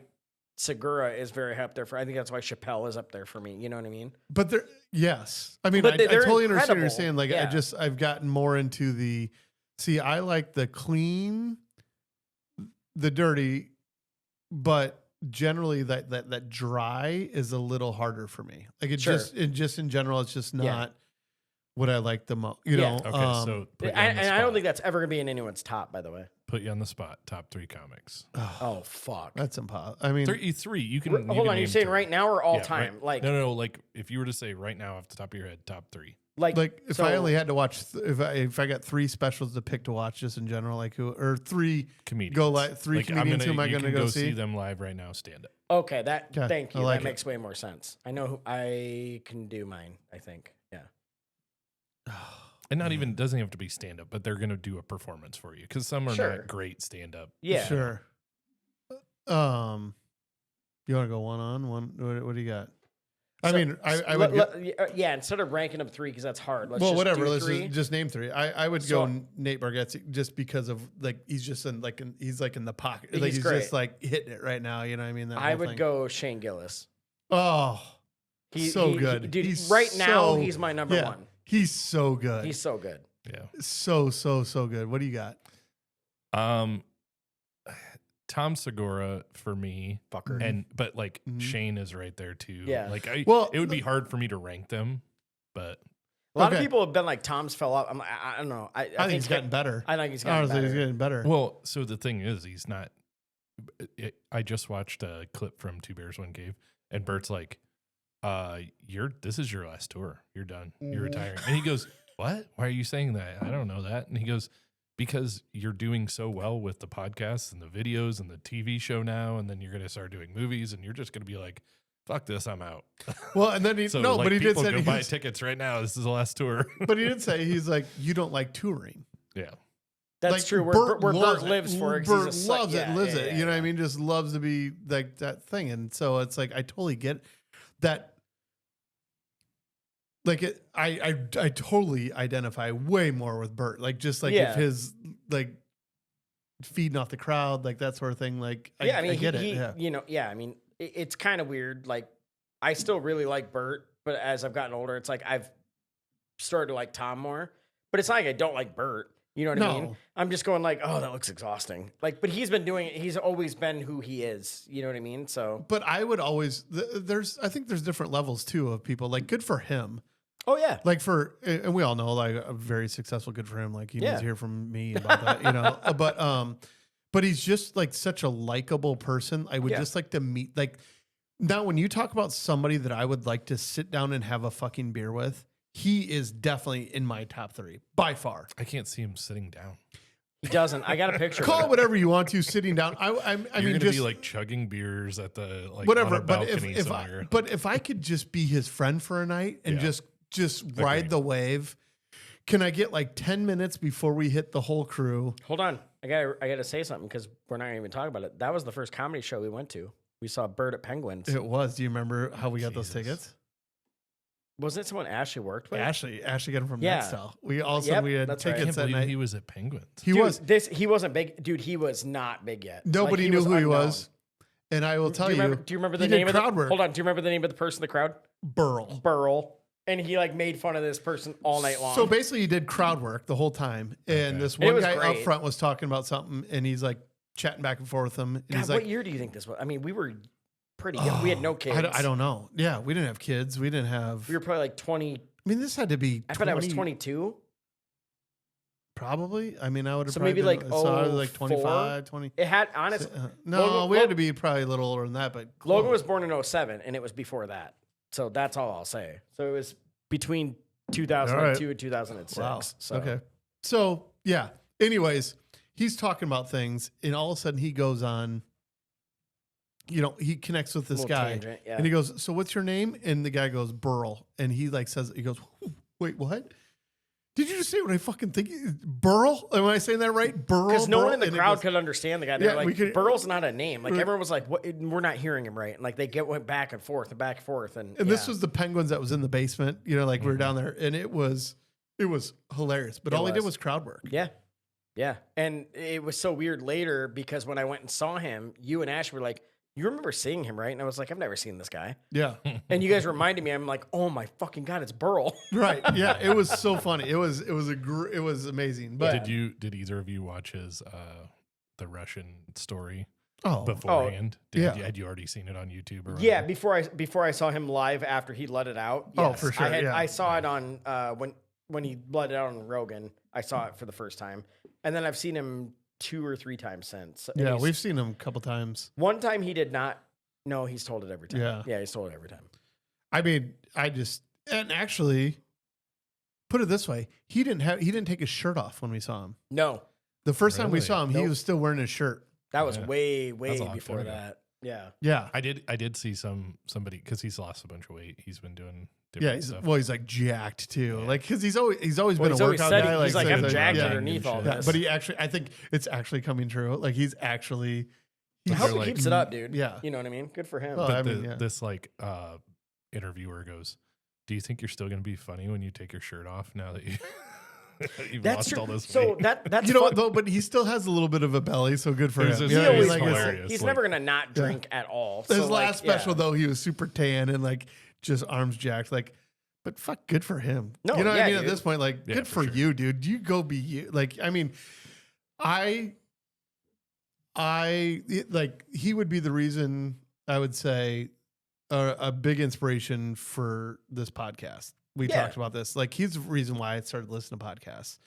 Segura is very up there for. I think that's why Chappelle is up there for me. You know what I mean? But they're yes. I mean, But I they're totally understand what you're incredible. saying. Like Yeah. I've gotten more into the I like the clean, the dirty, but generally that dry is a little harder for me. Like it Sure. just in general, it's just not Yeah. what I like the most. You Yeah. know. Okay, so put you on the And I don't spot. think that's ever gonna be in anyone's top. By the way. Put you on the spot. Top 3 comics. Oh fuck. that's impossible. I mean, Three. You can Hold can on, you're name saying 3. right now or all Yeah, time? right- Like no. Like if you were to say right now off the top of your head, top 3. like if so- I only had to watch, if I got 3 specials to pick to watch, just in general, like who or 3 Comedians. go like 3 comedians. Who am I you going to can go see see? them live right now? Stand up. Okay, Okay, thank I you. like That it. makes way more sense. I know who I can do mine, I think. Yeah. And not even doesn't have to be stand up, but they're going to do a performance for you because some are Sure. not great stand up. Yeah. Sure. You want to go one on one? What do you got? I mean, I would. Yeah, instead of ranking them 3 because that's hard. Let's Well, just whatever. do Let's 3. just name 3. I would So- go Nate Bargatze just because of like he's just in he's like in the pocket. Like He's he's great. just like hitting it right now. You know what I mean? That I whole would thing. go Shane Gillis. Oh, so good, dude. He's Right now, so- he's my number yeah, 1. He's so good. He's so good. Yeah. so good. What do you got? Tom Segura for me, Fucker. but like Mhm. Shane is right there too. Yeah. Like Well, it would be hard for me to rank them, but A lot of Okay. people have been like, Tom's fell off. I don't know. I think he's gotten better. I think he's gotten Honestly, better. he's getting better. well, so the thing is, he's not. I just watched a clip from Two Bears One Cave, and Bert's like, this is your last tour. You're done. You're retiring." And he goes, "What? Why are you saying that? I don't know that." And he goes, "Because you're doing so well with the podcasts and the videos and the TV show now, and then you're going to start doing movies, and you're just going to be like, fuck this, I'm out." Well, and then he So, no, like, but he did people say go buy he's- tickets right now. This is the last tour. but he did say he's like, you don't like touring. Yeah. That's Like, true. Where Bert loves lives it. for it. 'cause Bert he's loves yeah, it, lives yeah, it. yeah, You know what I yeah. mean? Just loves to be like that thing. And so it's like I totally get that. Like I totally identify way more with Bert. Like just like Yeah. if his like feeding off the crowd, like that sort of thing. Like Yeah, I mean, I get he, it. Yeah. you know, yeah, I mean, it's kind of weird. Like, I still really like Bert, but as I've gotten older, it's like I've started to like Tom more. But it's not like I don't like Bert. You know what I mean? No. I'm just going like, oh, that looks exhausting. Like, but he's been doing it. He's always been who he is. You know what I mean? So, But I would always I think there's different levels too of people. Like good for him. oh yeah, Like and we all know like a very successful, good for him. Like he needs Yeah. to hear from me about that, you know. But he's just like such a likable person. I would Yeah. just like to meet like now when you talk about somebody that I would like to sit down and have a fucking beer with, he is definitely in my top 3 by far. I can't see him sitting down. he doesn't. I got a picture. Call of it him. whatever you want to, sitting down. I You're mean, gonna just be like chugging beers at the like whatever. on a But balcony if somewhere. if I could just be his friend for a night and Yeah. just ride the wave, can I get like 10 minutes before we hit the whole crew? Hold on. I gotta say something because we're not even talking about it. That was the first comedy show we went to. We saw Bird at Penguins. It was. Do you remember how we got those Jesus. tickets? Wasn't it someone Ashley worked with? Ashley got them from Yeah. Nextel. We also we had that's right. I can't tickets that believe night. he was at Penguins. He Dude, was. he wasn't big. Dude, he was not big yet. Nobody Like, knew who he unknown. was. And I will tell do you. you remember the he did name of the crowd work. Hold on. Do you remember the name of the person in the crowd? Burl. Burl. And he like made fun of this person all night long. So basically, he did crowd work the whole time, and this It one was guy up great. front was talking about something, and he's like chatting back and forth with him. And God, he's what like, year do you think this was? I mean, we were pretty young. We had no kids. I don't know. Yeah, we didn't have kids. We didn't have. We were probably like 20. I mean, this had to be. I bet I was 22. Probably. I mean, I would have. So probably maybe been, like so I was like 04? 25, 20. It had, honestly, No, Logan- we had to be probably a little older than that, but Logan close. was born in 07 and it was before that. So that's all I'll say. So it was between 2002 and 2006. Wow. So. Okay. So yeah. Anyways, he's talking about things, and all of a sudden he goes on. You know, he connects with this Little guy, tangent, yeah. and he goes, "So what's your name?" And the guy goes, "Burl," and he like says, he goes, "Wait, what? Did you just say what I fucking think? Burl? Am I saying that right? Burl?" Because no Burl? one in the And he crowd goes, could understand the guy. They're Yeah, we like, could- Burl's not a name. Like Right. everyone was like, what? We're not hearing him right. And like they went back and forth and back and forth. And this was the Penguins that was in the basement. You know, like we were down there, and it was hilarious. But It all he did was. was crowd work. Yeah. Yeah. And it was so weird later because when I went and saw him, you and Ash were like, you remember seeing him, right? And I was like, I've never seen this guy. Yeah. And you guys reminded me, I'm like, oh my fucking God, it's Burl. Right. Yeah. It was so funny. It was amazing. But Did either of you watch his the Russian story oh, beforehand? yeah. Had you already seen it on YouTube or Yeah, whatever? before I saw him live after he let it out. Oh, yes. for sure, yeah. I saw it on when he let it out on Rogan. I saw it for the first time, and then I've seen him 2 or 3 times since. And yeah, he's- we've seen him a couple times. one time he did not. No, he's told it every time. Yeah. He's told it every time. I mean, and actually, put it this way, he didn't take his shirt off when we saw him. No, The first time we Really? saw him, he Nope. was still wearing his shirt. that was Yeah. way That's a long before time ago. that. Yeah. Yeah. I did see somebody because he's lost a bunch of weight. He's been doing Yeah, different stuff. he's like jacked too. Yeah. Like because he's always been a Well, he's always workout said guy. he's like, so I'm he's jacked yeah. underneath all Yeah, this. but he actually, I think it's actually coming true. Like he's actually, I hope he like- keeps it up, dude. Yeah. You know what I mean? Good for him. Well, But I mean, yeah. this like interviewer goes, "Do you think you're still going to be funny when you take your shirt off now that you you've That's lost true. all this So weight?" that's you know fun. what though? But he still has a little bit of a belly, so good for It was him. just- You know he what I mean? always Like, it's- hilarious. he's Like- never gonna not drink at all. His So, last like, special yeah. though, he was super tan and like just arms jacked. Like, but fuck, good for him. No, you know what I yeah, mean? At dude. this point, like, Yeah, good for for sure. you, dude. You go be you. Like, I mean, he would be the reason I would say a big inspiration for this podcast. We Yeah. talked about this. Like, he's the reason why I started listening to podcasts.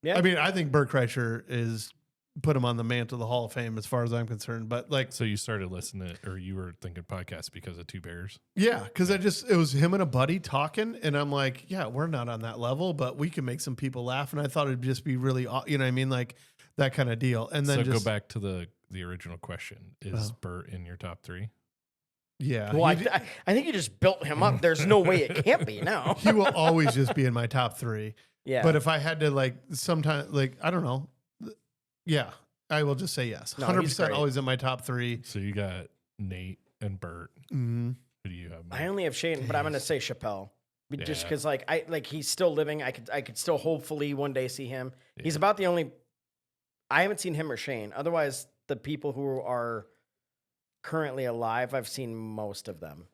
Yeah. I mean, I think Bert Kreischer is put him on the mantle of the Hall of Fame as far as I'm concerned. But like, So you started listening, or you were thinking podcasts because of Two Bears? yeah, because it was him and a buddy talking, and I'm like, yeah, we're not on that level, but we can make some people laugh. And I thought it'd just be really, you know what I mean? Like that kind of deal. And then So just, go back to the original question: Is Bert in your top 3? yeah. Well, he, I think you just built him up. There's no way it can't be now. he will always just be in my top 3. Yeah. But if I had to like sometime, like, I don't know. Yeah, I will just say yes. No, he's 100% great. always in my top 3. So you got Nate and Bert. Mhm. Who do you have? I only have Shane, but I'm gonna say Chappelle. Just Yeah. because he's still living. I could still hopefully one day see him. He's Yeah. about the only I haven't seen him or Shane. Otherwise, the people who are currently alive, I've seen most of them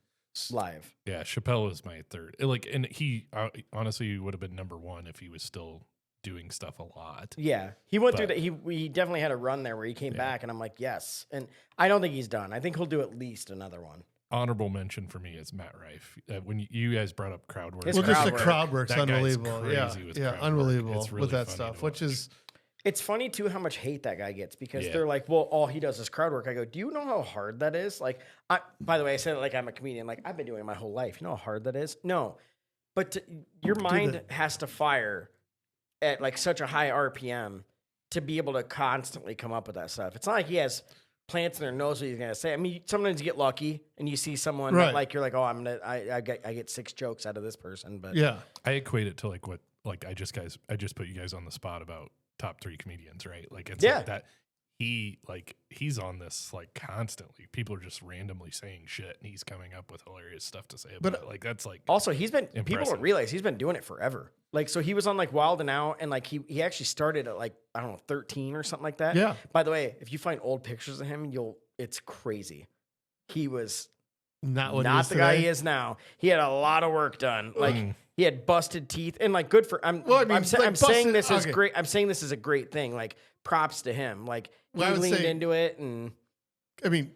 live. Yeah, Chappelle was my 3rd. And he honestly would have been number 1 if he was still doing stuff a lot. Yeah, he went through But- that. He definitely had a run there where he came back, and I'm like, yes. And I don't think he's done. I think he'll do at least another one. Honorable mention for me is Matt Rife. When you guys brought up crowd work, His Well, just the crowd work. crowd work's That guy's unbelievable. crazy Yeah, with yeah, crowd work. unbelievable It's really with that funny stuff, to which watch. is It's funny too how much hate that guy gets because Yeah. they're like, well, all he does is crowd work. I go, do you know how hard that is? Like, by the way, I said it like I'm a comedian. Like, I've been doing it my whole life. You know how hard that is? No, but your mind has to fire at like such a high RPM to be able to constantly come up with that stuff. It's not like he has plants in their nose what he's gonna say. I mean, sometimes you get lucky and you see someone Right. that, like you're like, oh, I get 6 jokes out of this person, but yeah. I equate it to like what like I just put you guys on the spot about top 3 comedians, right? Like it's Yeah. like that he's on this like constantly. People are just randomly saying shit and he's coming up with hilarious stuff to say about it. Like that's like Also, people impressive. don't realize he's been doing it forever. Like, so he was on like Wild and Out, and like he actually started at like, I don't know, 13 or something like that. Yeah. By the way, if you find old pictures of him, it's crazy. He was Not what not he the is guy today. he is now. He had a lot of work done. Like he had busted teeth, and like good for. I'm saying busted- this is okay. great. I'm saying this is a great thing. Like props to him. Like Well, I he would leaned say- into it, and I mean,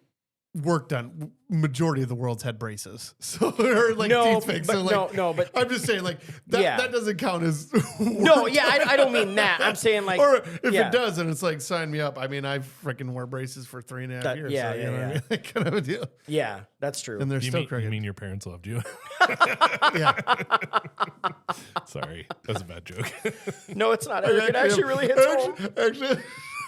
work done. Majority of the world's had braces, so or like no, teeth fixed. but So like, no, but I'm just saying like that. Yeah. That doesn't count as no, work yeah, done. I don't mean that. I'm saying like, or if yeah. it does, then it's like sign me up. I mean, I freaking wore braces for 3.5 years. yeah, so, you yeah, know what I yeah. mean? Like, kind of a deal. yeah, that's true. And they're you still mean, crooked. you mean your parents loved you? Yeah. Sorry, that was a bad joke. No, it's not. Eric. It actually really hits home. Actually,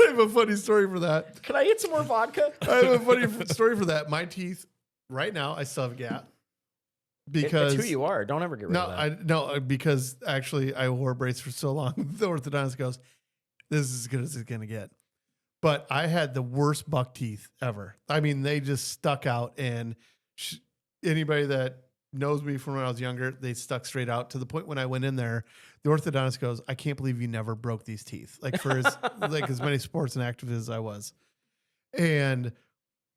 I have a funny story for that. Can I get some more vodka? I have a funny story for that. My teeth, right now, I still have a gap. Because It's who you are. Don't ever get rid of that. because actually I wore braces for so long. The orthodontist goes, "This is as good as it's gonna get." But I had the worst buck teeth ever. I mean, they just stuck out, and anybody that knows me from when I was younger, they stuck straight out to the point when I went in there, the orthodontist goes, "I can't believe you never broke these teeth." Like for as many sports and active as I was, and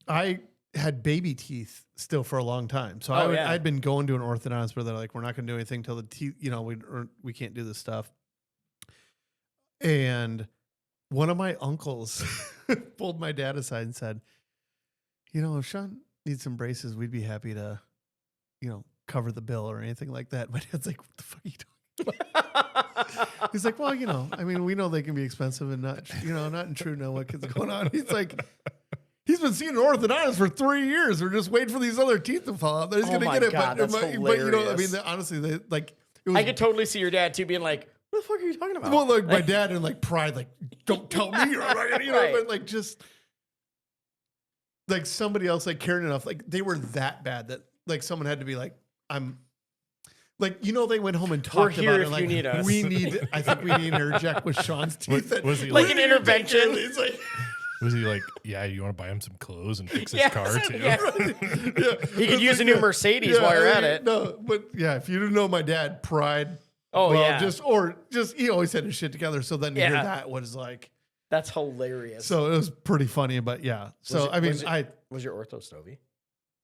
I had baby teeth still for a long time. So I'd been going to an orthodontist where they're like, we're not going to do anything till the teeth, we can't do this stuff. And one of my uncles pulled my dad aside and said, if Sean needs some braces, we'd be happy to, cover the bill or anything like that. My dad's like, what the fuck are you talking about? He's like, well, I mean, we know they can be expensive and not true know what is going on. He's like, he's been seeing an orthodontist for 3 years. We're just waiting for these other teeth to fall out. That he's going to get it. God, but, that's I mean, hilarious. honestly, it was, I could totally see your dad too being like, "What the fuck are you talking about?" well, like my dad and like pride, like, don't tell me, Right. but like just like somebody else like cared enough. Like they were that bad that like someone had to be like, I'm. Like, they went home and talked here about it. if Like, you need us. I think we need to interject with Sean's teeth. Was he Like like, an intervention. It's like, was he like, yeah, you want to buy him some clothes and fix his Yeah, car too? yeah. yeah. He could use a new Mercedes while you're at it. No, but yeah, if you didn't know my dad, pride. Oh, yeah. Just he always had his shit together. So then you hear Yeah. that was like, That's hilarious. so it was pretty funny. But yeah, so I mean, was your ortho Stovey?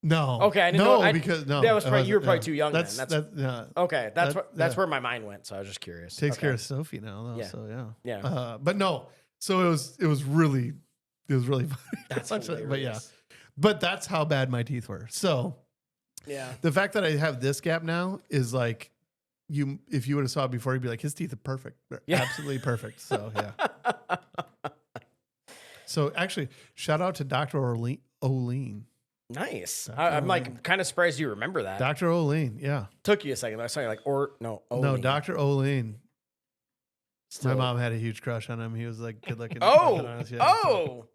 no, Okay, I didn't no, know. because no, that was it probably, you were wasn't, probably yeah. too young That's then. that. Yeah, Okay, that's yeah. where my mind went. So I was just curious. takes Okay. care of Sophie now, though. Yeah. So yeah, Yeah. But no, so it was really funny. That's But yeah, hilarious. but that's how bad my teeth were. So Yeah. the fact that I have this gap now is like if you would have saw it before, you'd be like, his teeth are perfect. They're Yeah. absolutely perfect. So yeah. So actually, shout out to Dr. O'Lean. Nice. Dr. I'm like O'Lean. kind of surprised you remember that. Dr. O'Lean, yeah. Took you a second. I saw you like, No, Olean. Dr. O'Lean. Still- My mom had a huge crush on him. He was like good looking. Oh, Yeah, so oh,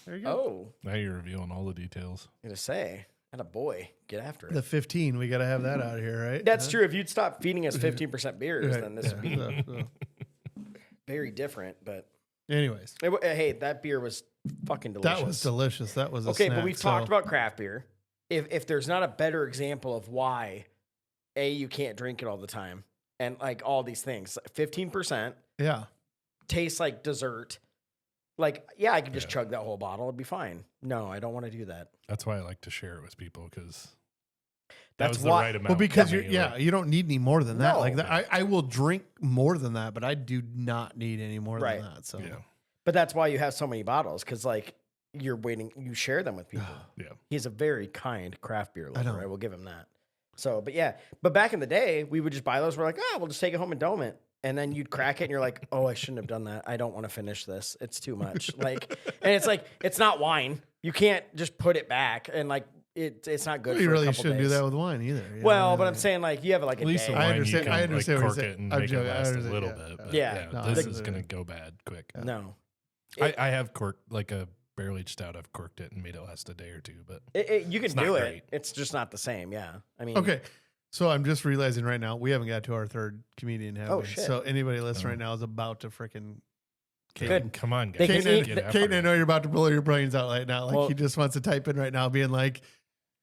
there you go. oh. Now you're revealing all the details. I'm gonna say, and a boy, get after it. The 15, we got to have that out of here, right? That's Huh? true. If you'd stop feeding us 15% beers, Right, then this yeah, would be so. very different. But Anyways, hey, that beer was fucking delicious. that was delicious. That was a Okay, snack, but we've talked about craft beer. If there's not a better example of why, you can't drink it all the time, and like all these things, 15% Yeah. tastes like dessert. Like, yeah, I could just chug that whole bottle; it'd be fine. No, I don't want to do that. That's why I like to share it with people because that That's was the why- right amount. Well, because for you're, me, like, you don't need any more than that. No. Like that, I will drink more than that, but I do not need any more Right. than that. So yeah, But that's why you have so many bottles, because like you're waiting, you share them with people. yeah. He's a very kind craft beer lover. know. I will give him that. So, but yeah, but back in the day, we would just buy those. We're like, we'll just take it home and dome it. And then you'd crack it and you're like, oh, I shouldn't have done that. I don't want to finish this. It's too much. Like, and it's like, it's not wine. You can't just put it back. And like, it's not good you for a really couple shouldn't days. do that with wine either. you Well, know? but I'm saying like, you have like a At least day. the I wine understand- you can I understand like what cork you're it saying. and I'm make joking. it I last a understand, little yeah. bit. But Yeah. No, this I- is gonna go bad quick. No. I have corked like a barrel aged stout. I've corked it and made it last a day or two. But You can It's not do it. great. It's just not the same. Yeah. I mean, Okay. So I'm just realizing right now we haven't got to our third comedian. Have Oh, we? shit. So anybody listening right now is about to freaking. Good. Come on, They guys. can Caden, eat- Caden, I know you're about to blow your brains out right now. Like Well- he just wants to type in right now, being like,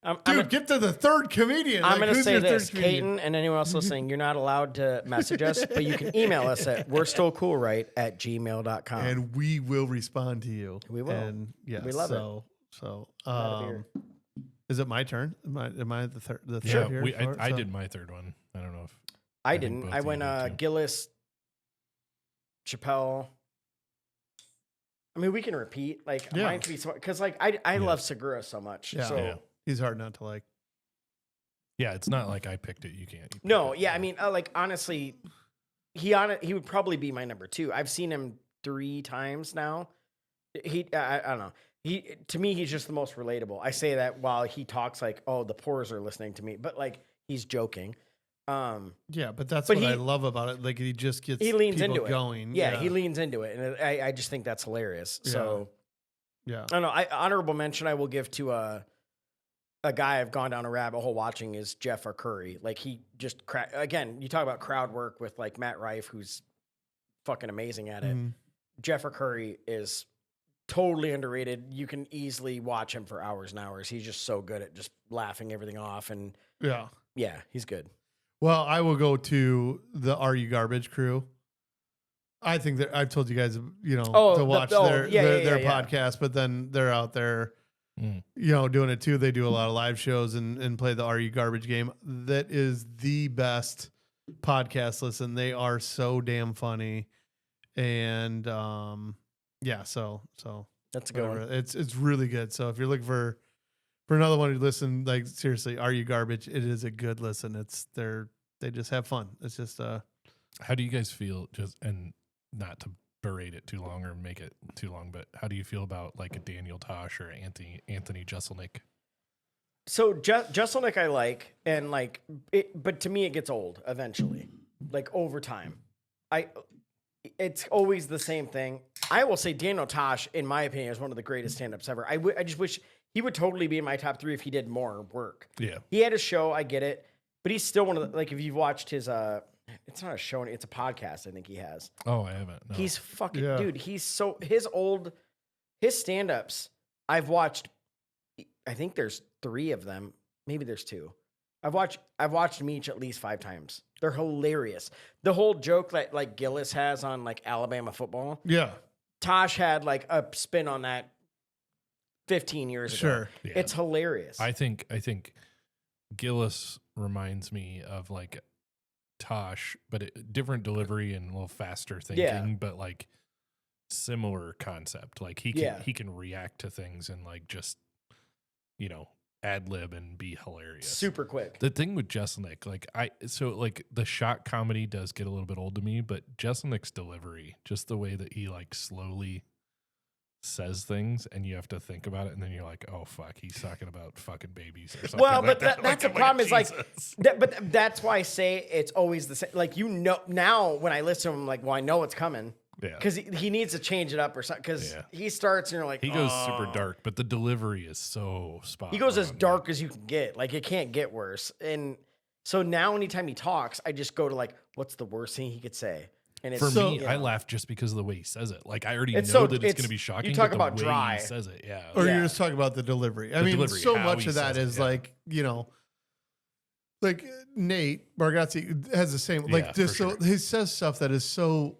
I'm "Dude, get to the third comedian." I'm Like, going to who's say your third this, comedian? Caden, and anyone else listening, you're not allowed to message us, but you can email us at we're still cool right at gmail.com. and we will respond to you. We will. And yeah, We love it. So, Not a beer. is it my turn? Am I the third? The Yeah, third here? I did my third one. I don't know if I think didn't. both I of you went did, too. Gillis, Chappelle. I mean, we can repeat. Like, Yeah. mine could be because, like, I love Segura so much. Yeah. So Yeah. He's hard not to like. Yeah, it's not like I picked it. You can't. You picked no, it. yeah. I mean, like, honestly, he would probably be my number 2. I've seen him 3 times now. I don't know. To me, he's just the most relatable. I say that while he talks like, oh, the poors are listening to me, but like he's joking. Yeah, but that's But what I he- love about it. Like he just gets He leans people into it. going. Yeah, he leans into it, and I just think that's hilarious. Yeah. So Yeah. I don't know. Honorable mention I will give to a guy I've gone down a rabbit hole watching is Jeff Curry. Like he just again, you talk about crowd work with like Matt Rife, who's fucking amazing at it. Mhm. Jeff Curry is totally underrated. You can easily watch him for hours and hours. He's just so good at just laughing everything off, and Yeah. yeah, he's good. Well, I will go to the Are You Garbage crew. I think that I've told you guys, to watch their podcast, but then they're out there, doing it too. They do a lot of live shows and play the Are You Garbage game. That is the best podcast. Listen, they are so damn funny. And yeah, so That's a good whatever. one. It's really good. So if you're looking for another one to listen, like seriously, Are You Garbage? It is a good listen. They just have fun. It's just How do you guys feel? And not to berate it too long or make it too long, but how do you feel about like a Daniel Tosh or Anthony Jeselnik? So Jeselnik I like, and like it, but to me it gets old eventually, like over time. It's always the same thing. I will say Daniel Tosh, in my opinion, is one of the greatest stand-ups ever. I just wish he would totally be in my top 3 if he did more work. Yeah. He had a show, I get it, but he's still one of the, like, if you've watched his, it's not a show, it's a podcast I think he has. Oh, I haven't. No. He's fucking, Yeah. dude, his stand-ups, I've watched, I think there's 3 of them. Maybe there's 2. I've watched them each at least 5 times. They're hilarious. The whole joke that like Gillis has on like Alabama football, yeah, Tosh had like a spin on that 15 years ago. sure. Yeah. It's hilarious. I think Gillis reminds me of like Tosh, but different delivery and a little faster thinking, Yeah. but like similar concept. Like he can react to things and like just ad lib and be hilarious. Super quick. The thing with Jeselnik, like the shock comedy does get a little bit old to me, but Jeselnik's delivery, just the way that he like slowly says things and you have to think about it, and then you're like, oh fuck, he's talking about fucking babies or something. Well, like but that. that's Like, the problem is like, Jesus. but that's why I say it's always the same. Like, now when I listen to him, I'm like, well, I know what's coming. Yeah. Because he needs to change it up or something. Because Yeah. he starts and you're like, He goes "Oh." super dark, but the delivery is so spot He goes as on. dark as you can get. Like, it can't get worse. And so now anytime he talks, I just go to like, what's the worst thing he could say? And it's For So- me, I laugh just because of the way he says it. Like I already know It's so- that it's it's- going to be shocking. you talk but about the way dry. he says it. Yeah. Or Yeah. you're just talking about the delivery. I The mean, delivery, so how much he of that says it, is yeah. like, like Nate Bargatze has the same, like Yeah, just for so he says stuff that is so,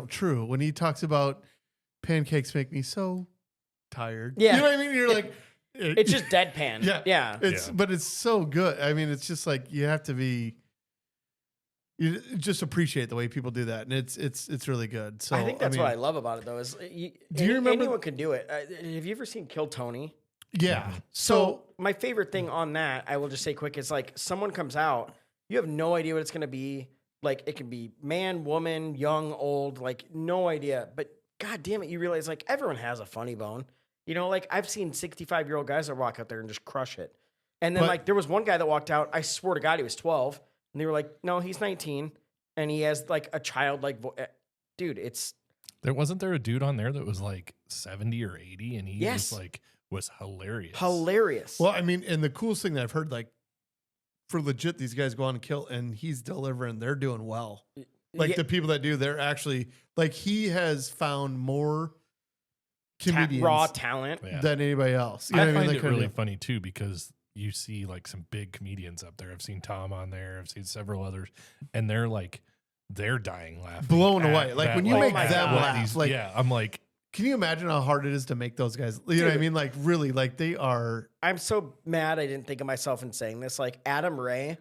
true. When he talks about pancakes make me so tired. Yeah. You know what I mean? You're like, it's just deadpan. yeah. Yeah. It's, Yeah. but it's so good. I mean, it's just like, you have to you just appreciate the way people do that. And it's really good. So I think that's mean, what I love about it, though. Is Do you remember- anyone can do it? Have you ever seen Kill Tony? yeah. So my favorite thing on that, I will just say quick, is like someone comes out, you have no idea what it's going to be. Like it can be man, woman, young, old, like no idea. But God damn it, you realize like everyone has a funny bone. Like I've seen 65-year-old guys that walk out there and just crush it. And then But- like there was one guy that walked out, I swear to God, he was 12. And they were like, no, he's 19. And he has like a childlike voice. Dude, it's Wasn't there a dude on there that was like 70 or 80 and he Yes. was hilarious. hilarious. Well, I mean, and the coolest thing that I've heard, like for legit, these guys go on and kill, and he's delivering. They're doing well. Like Yeah. the people that do, they're actually like he has found more comedians raw talent. Yeah. than anybody else. You know I what find mean? it They really couldn't funny too because you see like some big comedians up there. I've seen Tom on there. I've seen several others, and they're dying laughing, Blown at away. Like that, when you make them God. laugh, like yeah, I'm like, can you imagine how hard it is to make those guys? You know what I Dude. mean? Like really, like they are. I'm so mad I didn't think of myself in saying this. Like Adam Ray,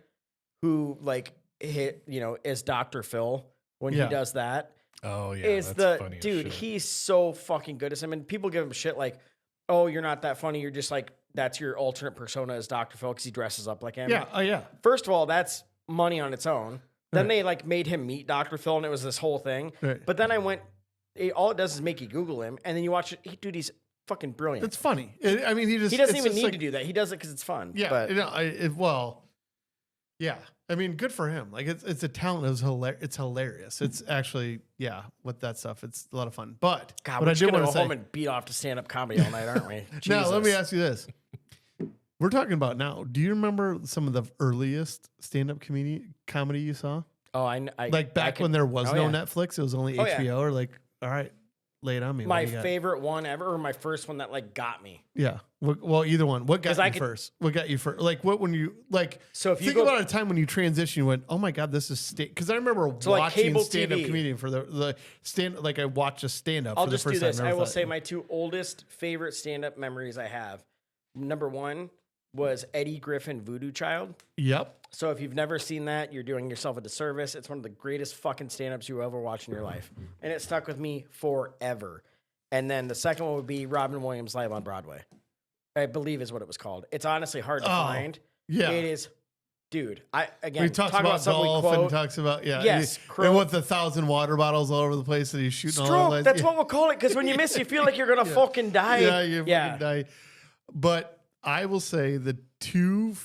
who like is Dr. Phil when Yeah. he does that. oh yeah, Is that's the funny as dude, shit. he's so fucking good as him. And people give him shit like, oh, you're not that funny. You're just like, that's your alternate persona as Dr. Phil because he dresses up like him. Yeah. Oh yeah. First of all, that's money on its own. Then Right. they like made him meet Dr. Phil and it was this whole thing. Right. But then I went, all it does is make you Google him and then you watch it. Dude, he's fucking brilliant. It's funny. I mean, he He doesn't even need to do that. He does it because it's fun. Yeah. But Well. Yeah. I mean, good for him. Like it's a talent. It's hilarious. It's actually with that stuff. It's a lot of fun. But God, what we're I just did going to want go to home say. and beat off to stand-up comedy all night, aren't we? Now, let me Jesus. ask you this. We're talking about now. Do you remember some of the earliest stand-up comedy you saw? Oh, Like back when there was oh, no yeah. Netflix, it was only Oh, yeah. HBO. Or like, all right, lay it on me. What My do you got? favorite one ever, or my first one that like got me. Yeah. Well, either one. What got 'Cause you I could- first? What got you first? Like, what when you like? So if you think go- about a time when you transition, you went, "Oh my god, this is because I remember So, like, watching cable stand-up TV. comedian for the stand. Like I watched a stand-up. I'll for the just first do this. time. I Never will thought- say my two oldest favorite stand-up memories I have. Number one was Eddie Griffin, Voodoo Child. Yep. So if you've never seen that, you're doing yourself a disservice. It's one of the greatest fucking stand-ups you ever watch in your life. And it stuck with me forever. And then the second one would be Robin Williams Live on Broadway. I believe is what it was called. It's honestly hard to find. Yeah. It is, dude. Again, He talks talk about something we golf and quote. talks about Yes, and crow. with the 1,000 water bottles all over the place that he's shooting all over the Stroke. place. That's Yeah. what we'll call it. Because when you miss, you feel like you're gonna fucking die. Yeah, you fucking die. But I will say the two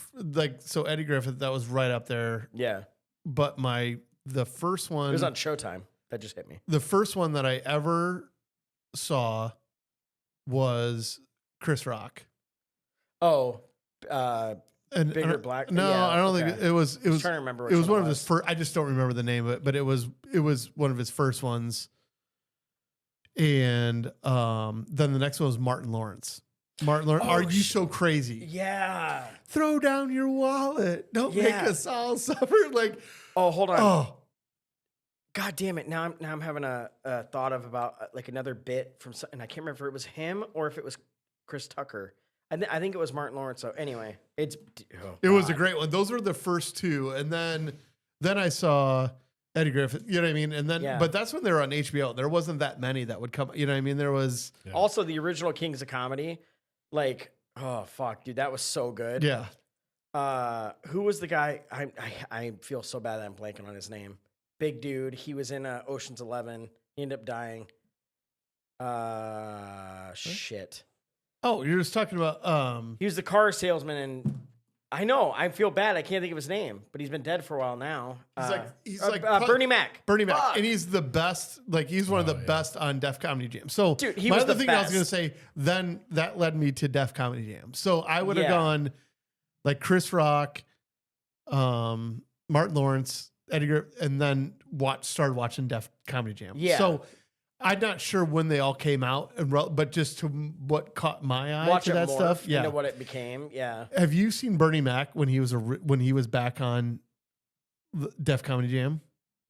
so Eddie Griffith, that was right up there. Yeah. But the first one It was on Showtime. That just hit me. the first one that I ever saw was Chris Rock. Oh, And Bigger and- Black- No, yeah, I don't think okay. it was. It was trying to remember It was which one one of it his first. I just don't remember the name of it, but it was one of his first ones. And then the next one was Martin Lawrence. Martin Lawrence, Oh, are you so crazy? Yeah. Throw down your wallet. Don't make Yeah. us all suffer. Like, Oh, hold on. oh, God damn it! Now I'm having a thought of about like another bit from, and I can't remember if it was him or if it was Chris Tucker. I think it was Martin Lawrence. So anyway, it was a great one. Those were the first two, and then I saw Eddie Griffith. You know what I mean? And then, Yeah. but that's when they were on HBO. There wasn't that many that would come. You know what I mean? There was, Yeah. Also the original Kings of Comedy. Like, oh fuck, dude, that was so good. yeah. Who was the guy? I feel so bad that I'm blanking on his name. Big dude. He was in Ocean's 11. He ended up dying. Shit. Oh, you're just talking about He was the car salesman, and I know I feel bad. I can't think of his name, but he's been dead for a while now. he's like Bernie Mac. Bernie Mac, Fuck. and he's the best. Like he's one of the yeah. best on Def Comedy Jam. So, Dude, he my was other the thing I was going to best. say, then that led me to Def Comedy Jam. So I would have Yeah. gone like Chris Rock, Martin Lawrence, Eddie Griffith, and then started watching Def Comedy Jam. Yeah. So I'm not sure when they all came out, but just to what caught my eye Watch to it that morph stuff. Yeah. into what it became. Yeah. Have you seen Bernie Mac when he was back on Def Comedy Jam?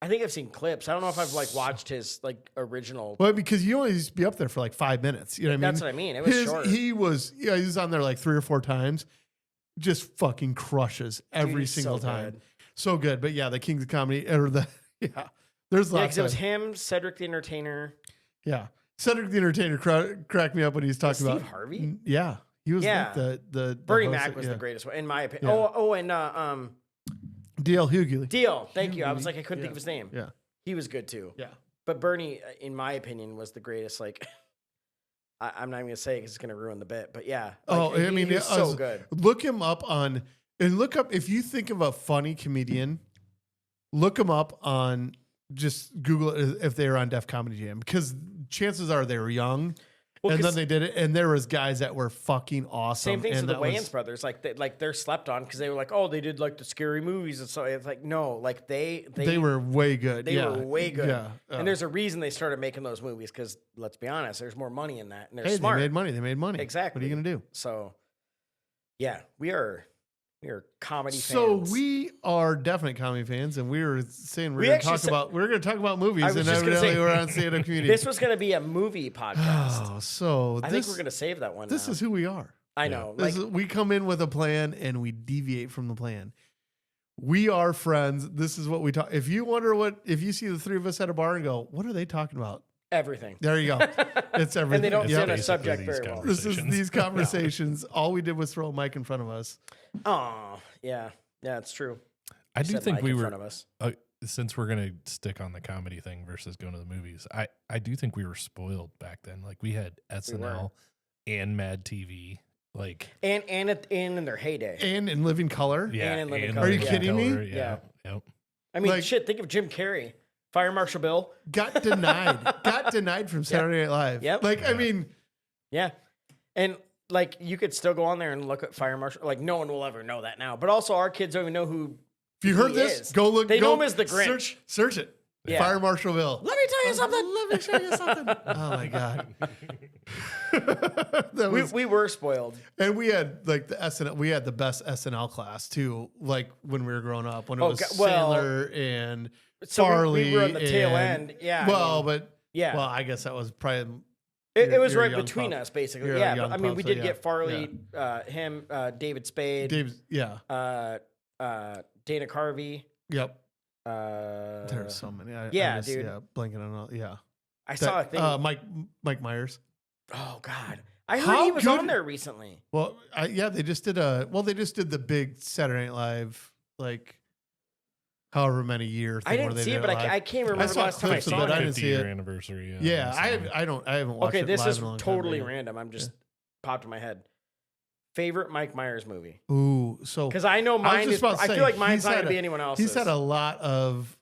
I think I've seen clips. I don't know if I've like watched his like original. Well, because you only used to be up there for like 5 minutes. You know what I mean? That's what I mean. It was short. He was on there like 3 or 4 times. Just fucking crushes every he's single so time. good. So good. But yeah, the Kings of Comedy or there's Yeah, lots because it was of him, Cedric the Entertainer. yeah. Cedric the Entertainer cracked me up when he was talking Steve about Harvey? Yeah, he was Yeah. like the Bernie host Mac of- was yeah. the greatest one in my opinion. Yeah. And D.L. Hughley. Deal. Thank you. I Hughley. was like, I couldn't Yeah. think of his name. Yeah, He was good too. yeah. But Bernie, in my opinion, was the greatest. Like, I'm not even gonna say it because it's gonna ruin the bit. But yeah. Oh, like, I mean, he was I so was- good. Look him up look up if you think of a funny comedian. Look him up on just Google it if they were on Def Comedy Jam because chances are they were young Well, and then 'cause they did it, and there was guys that were fucking awesome. same things and with the that Wayans was- brothers. Like they're slept on because they were like, oh, they did like the scary movies, and so it's like no, like they were way good. They yeah. were way good. Yeah. And there's a reason they started making those movies because let's be honest, there's more money in that, and they're hey, smart. they made money. They made money. Exactly. What are you gonna do? So, yeah, we are comedy So fans. we are definite comedy fans, and we were saying We actually we're going to talk about movies, I was and just gonna evidently say- we're on stand-up community. This was going to be a movie podcast. Oh, so I think we're going to save that one. This now. is who we are. I know. This Like, is, we come in with a plan and we deviate from the plan. We are friends. This is what we talk. If you see the three of us at a bar and go, what are they talking about? everything. There you go. It's everything. And they don't Yep. sit on a Basically subject these very well. This is conversations. these conversations. All we did was throw a mic in front of us. Oh, yeah. Yeah, it's true. I do Said think Mike we in were, front of us. since we're going to stick on the comedy thing versus going to the movies, I do think we were spoiled back then. Like we had SNL and Mad TV. Like, And in their heyday. And in living color. yeah. And in Living and Color, Are you yeah. kidding me? Color, Yeah. Yep. I mean, like- shit, think of Jim Carrey. Fire Marshal Bill. Got denied from Saturday Night Live. Yep. Like, I mean, Yeah. And like you could still go on there and look at Fire Marshal. Like no one will ever know that now. But also our kids don't even know who. if you heard He this, is. go look. They go know him as the Grinch. Search it. Yeah. Fire Marshal Bill. Let me tell you something. Let me show you something. Oh my god. That was, We were spoiled. and we had like the SNL. We had the best SNL class too. Like when we were growing up, when it Oh, was God, well, Sandler and So Farley. we were on the tail and- end. Yeah. I Well, mean, but yeah. Well, I guess that was probably. it was you're a right young between pup. us, basically. You're a Yeah. young But I mean, pup, we so did yeah. get Farley, him, David Spade, Dave's, yeah. Dana Carvey. Yep. There's so many. yeah, dude. Yeah, blanking on all. Yeah. I saw a thing. Mike Myers. Oh God, I heard How he was good- on there recently. Well, they just did the big Saturday Night Live, like, however many year thing I where didn't they see did it, but live. I can't remember the saw last time I clips of saw it. I it. didn't 50 see year it. anniversary. Yeah, so- I haven't watched Okay, it this live is in a long time, totally but yeah. random. I'm just popped in my head. Favorite Mike Myers movie? Ooh, so Because I know mine just is. about to I say, feel like mine's he's not had gonna be a- anyone else's. he's had a lot of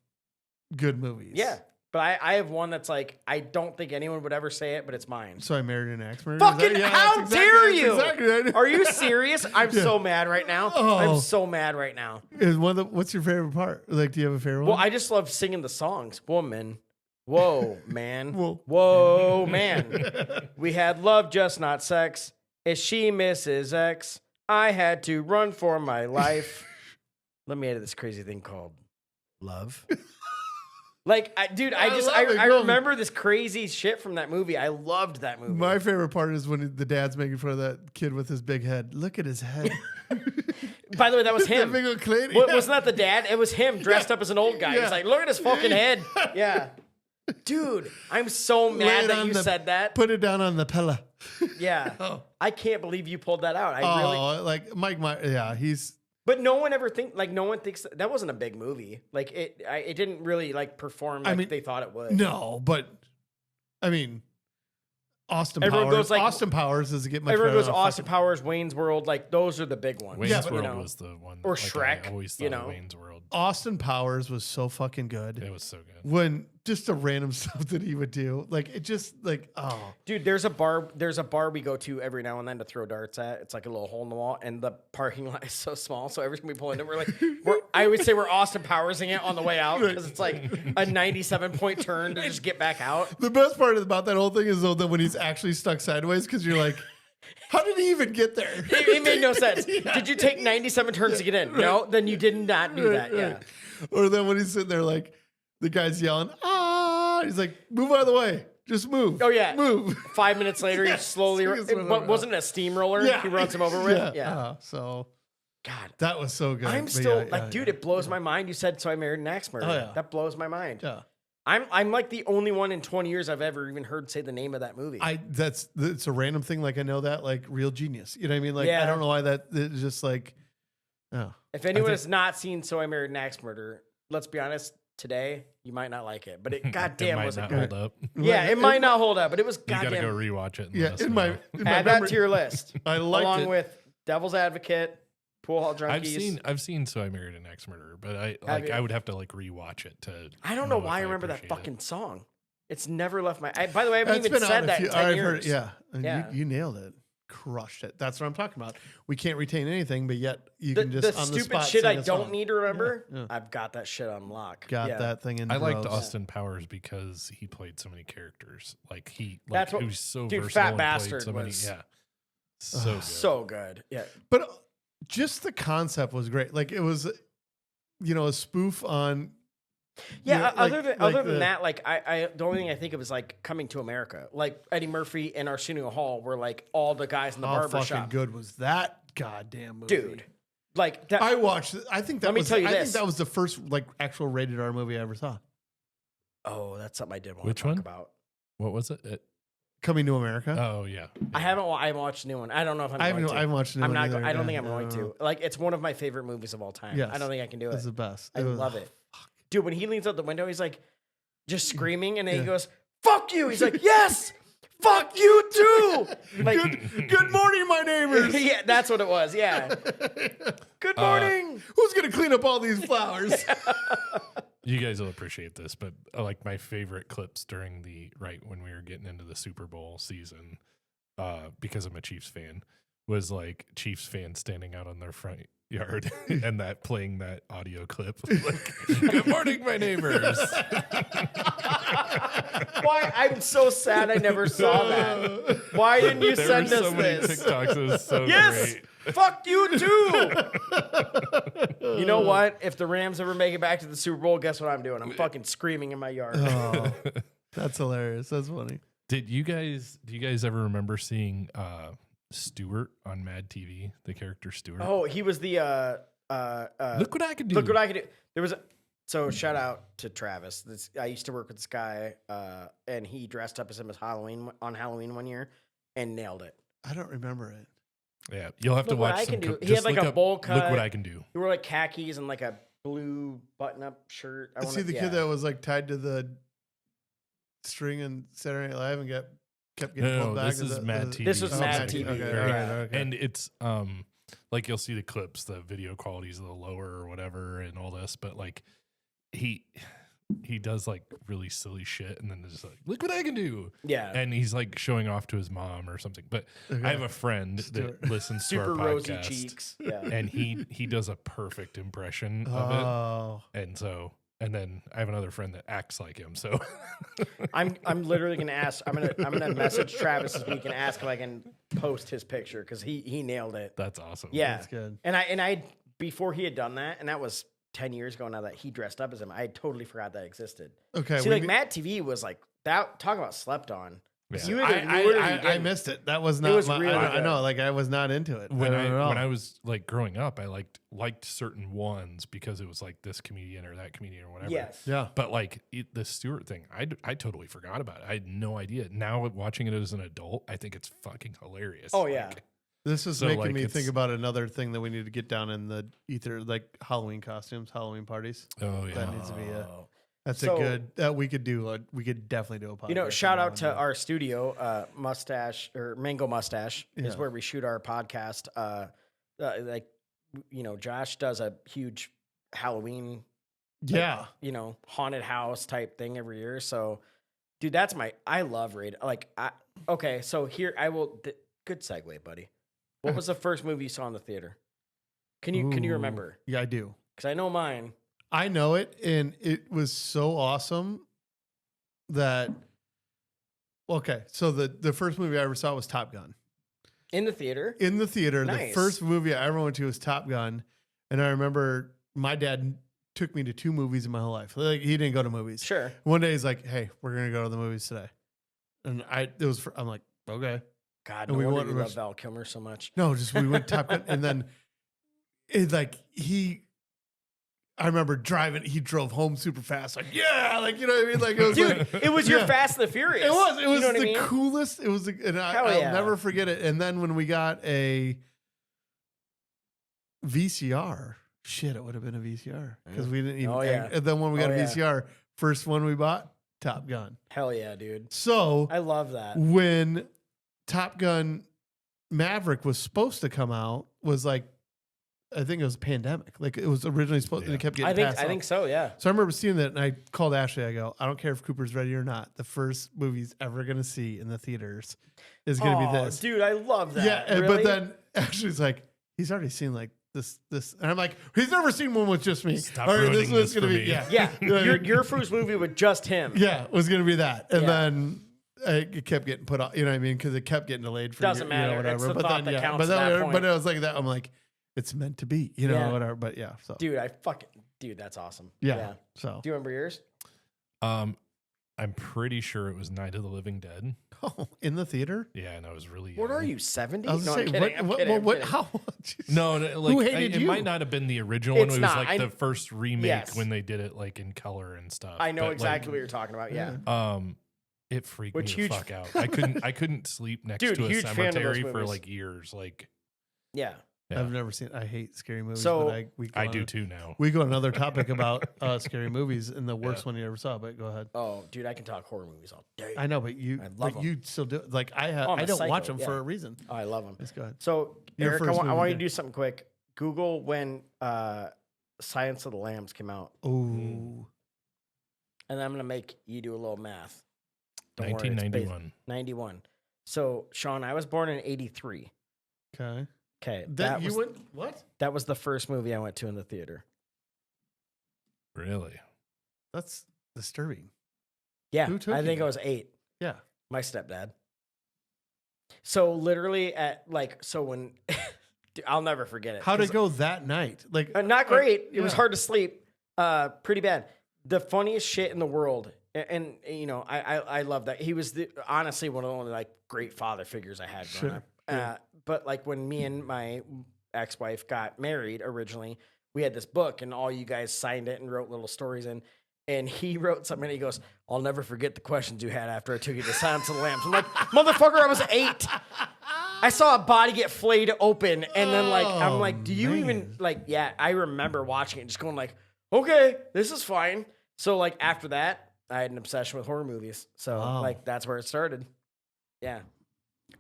good movies. Yeah, but I have one that's like I don't think anyone would ever say it, but it's mine. So I married an ex murderer. Fucking Yeah, how that's dare that's you? Exactly right. Are you serious? I'm Yeah. so mad right now. Oh. I'm so mad right now. Is one of the, what's your favorite part? Like, do you have a favorite Well, one? I just love singing the songs. Woman. Whoa, man. Whoa. Whoa, man. We had love, just not sex. Is she Mrs. X? I had to run for my life. Let me edit this crazy thing called love. Like, I love it. I Go. remember this crazy shit from that movie. I loved that movie. My favorite part is when the dad's making fun of that kid with his big head. Look at his head. By the way, that was That him. big old clit. Wasn't that the dad? It was him dressed up as an old guy. Yeah. He's like, look at his fucking head. Yeah. Dude, I'm so Lay mad it that on you the- said that. Put it down on the pillow. Yeah. Oh. I can't believe you pulled that out. I really. Like Mike Myers. Yeah, he's. But no one ever no one thinks that wasn't a big movie. Like it didn't really like perform like I mean, they thought it would. No, but I mean, Austin Everyone Powers. goes like- Austin Powers doesn't get much. Everyone better goes than Austin fucking- Powers, Wayne's World, like those are the big ones. Wayne's Yeah, but- World you know. was the one. Or like, Shrek, I always thought you of know. Wayne's World. Austin Powers was so fucking good. It was so good. When just the random stuff that he would do, like it just like Dude, there's a bar we go to every now and then to throw darts at. It's like a little hole in the wall, and the parking lot is so small. So every time we pull into, I would say we're Austin Powersing it on the way out because it's like a 97-point turn to just get back out. The best part about that whole thing is though that when he's actually stuck sideways, because you're like, how did he even get there? It made no sense. Did you take 97 turns to get in? No, then you did not do that. Yeah. Right. Or then when he's sitting there, like the guy's yelling, he's like, move out of the way. Just move. Oh, yeah. Move. 5 minutes later, he slowly. It's one of But them. wasn't it a steamroller? Yeah. He runs him over with. Yeah. So God, that was so good. I'm But still yeah, like, yeah, dude, yeah. it blows my mind. You said so. I married an axe murderer. Oh, yeah. That blows my mind. Yeah. I'm like the only one in 20 years I've ever even heard say the name of that movie. It's a random thing. Like I know that, like Real Genius. You know what I mean? Like Yeah. I don't know why it's just like, oh. If anyone has not seen So I Married an Axe Murderer, let's be honest. Today, you might not like it, but it goddamn might was it not good. hold up. Yeah, it might not hold up, but it was You gotta go goddamn. rewatch it. And Yeah, let us in know. my Add that memory, to your list, I liked along it. with Devil's Advocate, Pool Hall Junkies. I've seen So I Married an Ex Murderer, but Have you? I would have to like rewatch it to. I don't know if why I remember that appreciate it. fucking song. It's never left my. By the way, I haven't That's even been said out that in 10 I've years. heard, yeah. And Yeah. You nailed it. Crushed it. That's what I'm talking about. We can't retain anything, but yet you The, can just the on the stupid spot shit sing I a don't song. need to remember, Yeah. I've got that shit on lock. Got Yeah. that thing in I liked droves. Austin Powers because he played so many characters. Like he That's what- he was so dude, versatile. Fat and Bastard played so many, was- yeah. So good. So good. Yeah. But just the concept was great. Like it was, a spoof on. Yeah, like- other like than the- that, like I the only thing I think of is like Coming to America. Like Eddie Murphy and Arsenio Hall were like all the guys in the How barber fucking shop. good was that goddamn movie, Dude. Like that I watched. I think that Let me was. tell you I this. think that was the first like actual rated R movie I ever saw. Oh, that's something I did want Which to talk one? about. What was it? Coming to America. Oh yeah. I haven't watched the new one. I don't know if I'm I going haven't. to. I haven't watched. the new I'm one not. either. I don't think Yeah, I'm going don't know. to. Like, it's one of my favorite movies of all time. Yes. I don't think I can do It's it. the best. I It was- love it, dude. When he leans out the window, he's like, just screaming, and then he Yeah. goes, "Fuck you!" He's like, "Yes, fuck you too." Like, Good morning, my neighbors. yeah, that's what it was. Yeah. Good morning. Who's gonna clean up all these flowers? You guys will appreciate this, but like my favorite clips during when we were getting into the Super Bowl season, because I'm a Chiefs fan, was like Chiefs fans standing out on their front yard and that playing that audio clip. Like, good morning, my neighbors. Why? I'm so sad I never saw that. Why didn't you There send were us so many this? TikToks. It was so Yes. great. Fuck you too. You know what? If the Rams ever make it back to the Super Bowl, guess what I'm doing? I'm fucking screaming in my yard. Oh, that's hilarious. That's funny. Do you guys ever remember seeing Stewart on Mad TV, the character Stewart? Oh, he was the Look what I can do. Look what I can do. There was so shout out to Travis. I used to work with this guy, and he dressed up as him as Halloween on Halloween one year and nailed it. I don't remember it. Yeah, you'll have to Look what watch I some. can do. He just had, like, look a up, bowl Look cut. what I can do. He wore like khakis and like a blue button-up shirt. Is he the kid that was like tied to the string in Saturday Night Live and kept getting No, pulled back? this is Mad TV. This was Oh, Mad Mad TV. Okay, Yeah. all right, okay. And it's like you'll see the clips, the video quality's a little lower or whatever, and all this, but like he does like really silly shit, and then there's like, look what I can do. Yeah. And he's like showing off to his mom or something. But Okay. I have a friend Stuart. that listens Super to our rosy podcast, cheeks. Yeah. and he does a perfect impression of Oh, it. And then I have another friend that acts like him. So I'm literally gonna ask. I'm gonna message Travis this week and ask if I can post his picture because he nailed it. that's awesome. Yeah, that's good. And I before he had done that, and that was 10 years ago now that he dressed up as him. I had totally forgot that existed. Okay, See, we like need- Mad TV was like that. Talk about slept on. Yeah. You either knew it or you I didn't. missed it. That was not. was my, really I good. know. Like I was not into it. When not at all. when I was like growing up, I liked certain ones because it was like this comedian or that comedian or whatever. Yes. yeah. But like the Stewart thing, I totally forgot about it. I had no idea. Now watching it as an adult, I think it's fucking hilarious. Oh, yeah. Like, This is So, making like, me think it's- about another thing that we need to get down in the ether, like Halloween costumes, Halloween parties. oh yeah. That needs to be a. Oh. That's So- a good. That we could do. We could definitely do a podcast. You know, shout on out that to one. our studio, Mustache or Mango Mustache is Yeah. where we shoot our podcast. Josh does a huge Halloween, Yeah. haunted house type thing every year. So, dude, I love raid. Okay, so here I will. Good segue, buddy. What was the first movie you saw in the theater? Can you Ooh. remember? Yeah, I do. Because I know mine. I know it, and it was so awesome that. Okay, so the first movie I ever saw was Top Gun. In the theater? In the theater, the Nice. first movie I ever went to was Top Gun, and I remember my dad took me to 2 movies in my whole life. Like he didn't go to movies. Sure. One day he's like, "Hey, we're gonna go to the movies today," and I'm like, "Okay." God, And no we wonder went- you we love were- Val Kilmer so much. No, just we went Top Gun, and then I remember driving. He drove home super fast, like you know what I mean? Like it was Dude, like, it was your yeah. Fast and the Furious. It was You know what the I mean? coolest. It was, and Hell I'll yeah. never forget it. And then when we got a VCR, shit, it would have been a VCR because we didn't even. Oh, yeah. And then when we got Oh, a yeah. VCR, first one we bought, Top Gun. Hell yeah, dude. So I love that. when Top Gun Maverick was supposed to come out, was like I think it was a pandemic. Like it was originally supposed to, and it kept getting passed I think so, yeah. So I remember seeing that, and I called Ashley. I go, I don't care if Cooper's ready or not. The first movie he's ever going to see in the theaters is going to be this. Dude, I love that. Yeah, really? but then Ashley's like, he's already seen like this, and I'm like, he's never seen one with just me. Stop All right, ruining was this gonna for be, me. yeah, your first movie with just him. yeah, it was going to be that, and Yeah. then. It kept getting put off, you know what I mean? Because it kept getting delayed for Doesn't matter. whatever. It's the but thought then, that counts but at then, that point. but it was like that. I'm like, it's meant to be, Yeah. whatever. But yeah, so Dude, dude, that's awesome. yeah. So Do you remember yours? I'm pretty sure it was Night of the Living Dead. oh, in the theater. Yeah, and I was really What young. are you, 70? I was No, gonna I'm say, kidding. I'm kidding. I'm kidding. how? Jeez. No, like Who hated it you? might not have been the original one. It's It was not. like the first remake Yes. when they did it like in color and stuff. I know But, exactly what you're talking about. Yeah. Like, it freaked Which me the huge- fuck out. I couldn't sleep next Dude, to a huge fan of those cemetery for movies. like years. Like, Yeah. yeah. I've never seen. I hate scary movies. So- but I do too now. We go on another topic about scary movies and the worst one you ever saw. But go ahead. Oh, dude, I can talk horror movies all day. I know, but you, I love but 'em. you still do. Like I have. Oh, I'm I a don't psycho, watch them yeah. for a reason. Oh, I love them. Let's go ahead. So, Your Eric, I first want movie you to then. do something quick. Google when Silence of the Lambs came out, Ooh. and I'm going to make you do a little math. Don't worry, it's based- 1991. 91. So, Sean, I was born in 83. Okay. Okay. That you went what? That was the first movie I went to in the theater. Really? That's disturbing. Yeah. Who took I you? think I was 8. Yeah. My stepdad. So literally when dude, I'll never forget it. How'd it 'cause- go that night? Like Not great. It was yeah. hard to sleep. Pretty bad. The funniest shit in the world. And I love that. He was honestly one of the only like great father figures I had growing Sure. up. Yeah. But like when me and my ex-wife got married originally, we had this book and all you guys signed it and wrote little stories in. And he wrote something and he goes, I'll never forget the questions you had after I took you to Silence of the Lambs. I'm like, motherfucker, I was 8. I saw a body get flayed open. And then I'm like, do you even yeah, I remember watching it just going like, okay, this is fine. So like after that, I had an obsession with horror movies. So Wow. like that's where it started. Yeah.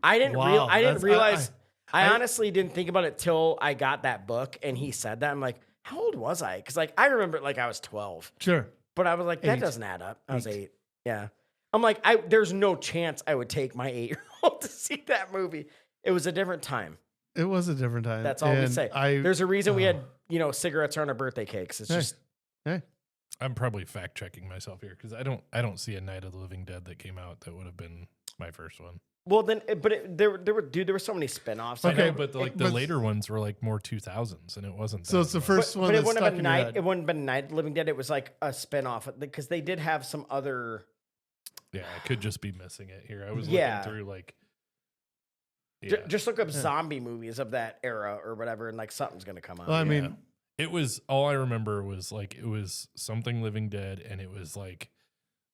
I didn't Wow, realize I I- honestly didn't think about it till I got that book and he said that. I'm like, how old was I? Because like I remember it like I was 12. Sure. But I was like, that 8. doesn't add up. I was 8. 8. Yeah. I'm like, there's no chance I would take my 8-year-old to see that movie. It was a different time. It was a different time. That's all we And say. I, There's a reason we had, cigarettes on our birthday cakes. It's Hey. just hey, I'm probably fact checking myself here because I don't see a Night of the Living Dead that came out that would have been my first one. well then, there were so many spinoffs. I Okay, know, but the but- later ones were like more 2000s, and it wasn't. so that it's the much. first one But it that wouldn't stuck have in been your Night. head. It wouldn't have been Night of the Living Dead. It was like a spinoff because they did have some other. Yeah, I could just be missing it here. I was Yeah. looking through like. Just look up zombie movies of that era or whatever, and like something's gonna come out. Well, I Yeah. mean, It was all I remember was like it was something Living Dead, and it was like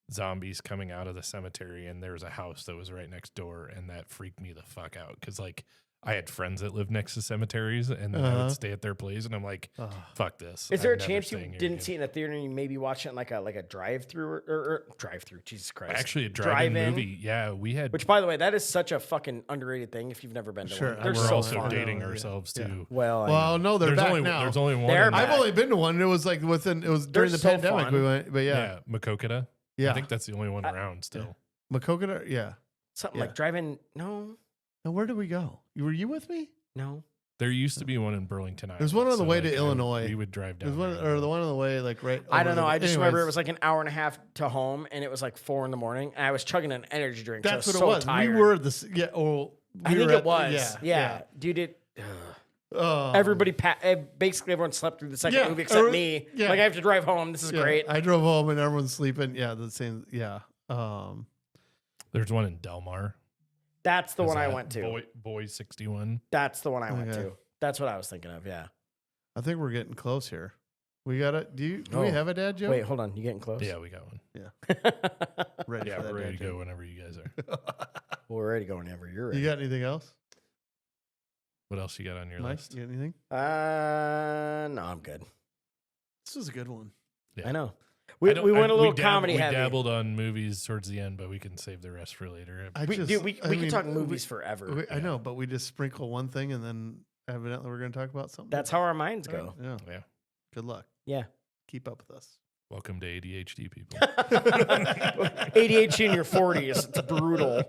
zombies coming out of the cemetery, and there was a house that was right next door, and that freaked me the fuck out because like I had friends that lived next to cemeteries, and then I Uh-huh. would stay at their place, and I'm like, oh, fuck this. Is there I'm a never chance you staying here didn't again. see it in a theater and you maybe watch it in like a drive-through or drive-through? Jesus Christ! Actually a drive-in Drive-in? movie? Yeah, we had. Which, by the way, that is such a fucking underrated thing. If you've never been to Sure, one, I they're will. we're so also fun. dating Yeah. ourselves Yeah. too. Well, well, no, they're back now. There's only one. They're in- back. I've only been to one. It was like it was during the so pandemic. fun. We went, but yeah, yeah, Makokata. yeah. I think that's the only one around still. Makokata, yeah. something Yeah. like drive-in. No, Now where did we go? Were you with me? no. There used to be one in Burlington. There's Iowa, one on the way to like, Illinois. We would drive There's down. one, there. or the one on the way, like right. I over don't know. the- I just remember it anyways, was like an hour and a half to home, and it was like 4 a.m. And I was chugging an energy drink. That's so what I it was was. so tired. We were the yeah. Oh, I we think were it at- was. Yeah, dude. Everybody, basically everyone slept through the second Yeah, movie except me. yeah. Like I have to drive home. This is Yeah, great. I drove home and everyone's sleeping. Yeah, the same. Yeah. There's one in Delmar. That's the Is one I that went to. Boy 61. That's the one I went Okay. to. That's what I was thinking of. Yeah. I think we're getting close here. We got it. Do we Oh. have a dad joke? Wait, hold on. You getting close? Yeah, we got one. ready Yeah, for that we're ready dad to go joke. whenever you guys are. Well, we're ready to go whenever you're ready. You got anything else, What else you got on your Mike? list? You got anything? No, I'm good. This was a good one. Yeah. I know. I We don't- went a little we comedy we heavy. dabbled on movies towards the end, but we can save the rest for later. We can talk movies forever. I know, but we just sprinkle one thing and then evidently we're going to talk about something. That's how our minds different. go. Yeah. Yeah. Good luck. Yeah. Keep up with us. Welcome to ADHD, people. ADHD in your 40s. It's brutal.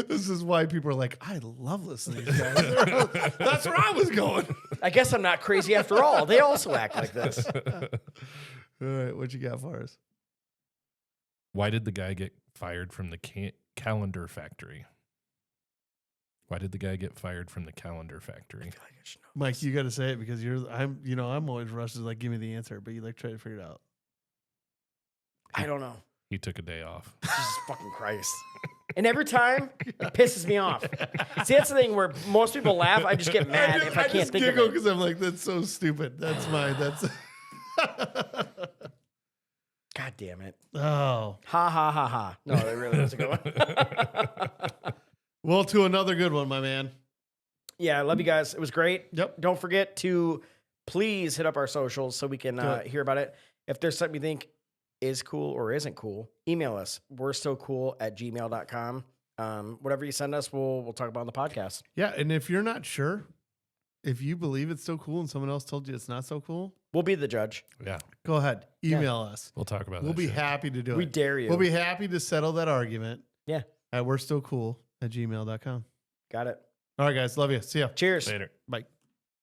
This is why people are like, I love listening to these guys. That's where I was going. I guess I'm not crazy after all. They also act like this. All right, what you got for us? Why did the guy get fired from the calendar factory? Why did the guy get fired from the calendar factory? Mike, you got to say it because I'm always rushed to like give me the answer, but you like try to figure it out. I don't know. He took a day off. Jesus fucking Christ. And every time, it pisses me off. See, that's the thing where most people laugh. I just get mad if I can't think of it. because I'm like, that's so stupid. That's mine. That's. God damn it. Oh. Ha, ha, ha, ha. No, that really was a good one. Well, to another good one, my man. Yeah, I love you guys. It was great. Yep. Don't forget to please hit up our socials so we can Good. hear about it. If there's something you think is cool or isn't cool, email us. We're still cool at gmail.com. Whatever you send us, we'll talk about on the podcast. Yeah, and if you're not sure, if you believe it's so cool and someone else told you it's not so cool, We'll be the judge. Yeah. go ahead. Email us. We'll talk about We'll that be shit. happy to do We it. dare you. We'll be happy to settle that argument. Yeah. At we're still cool at gmail.com. Got it. All right, guys. Love you. See ya. Cheers. Later. Bye.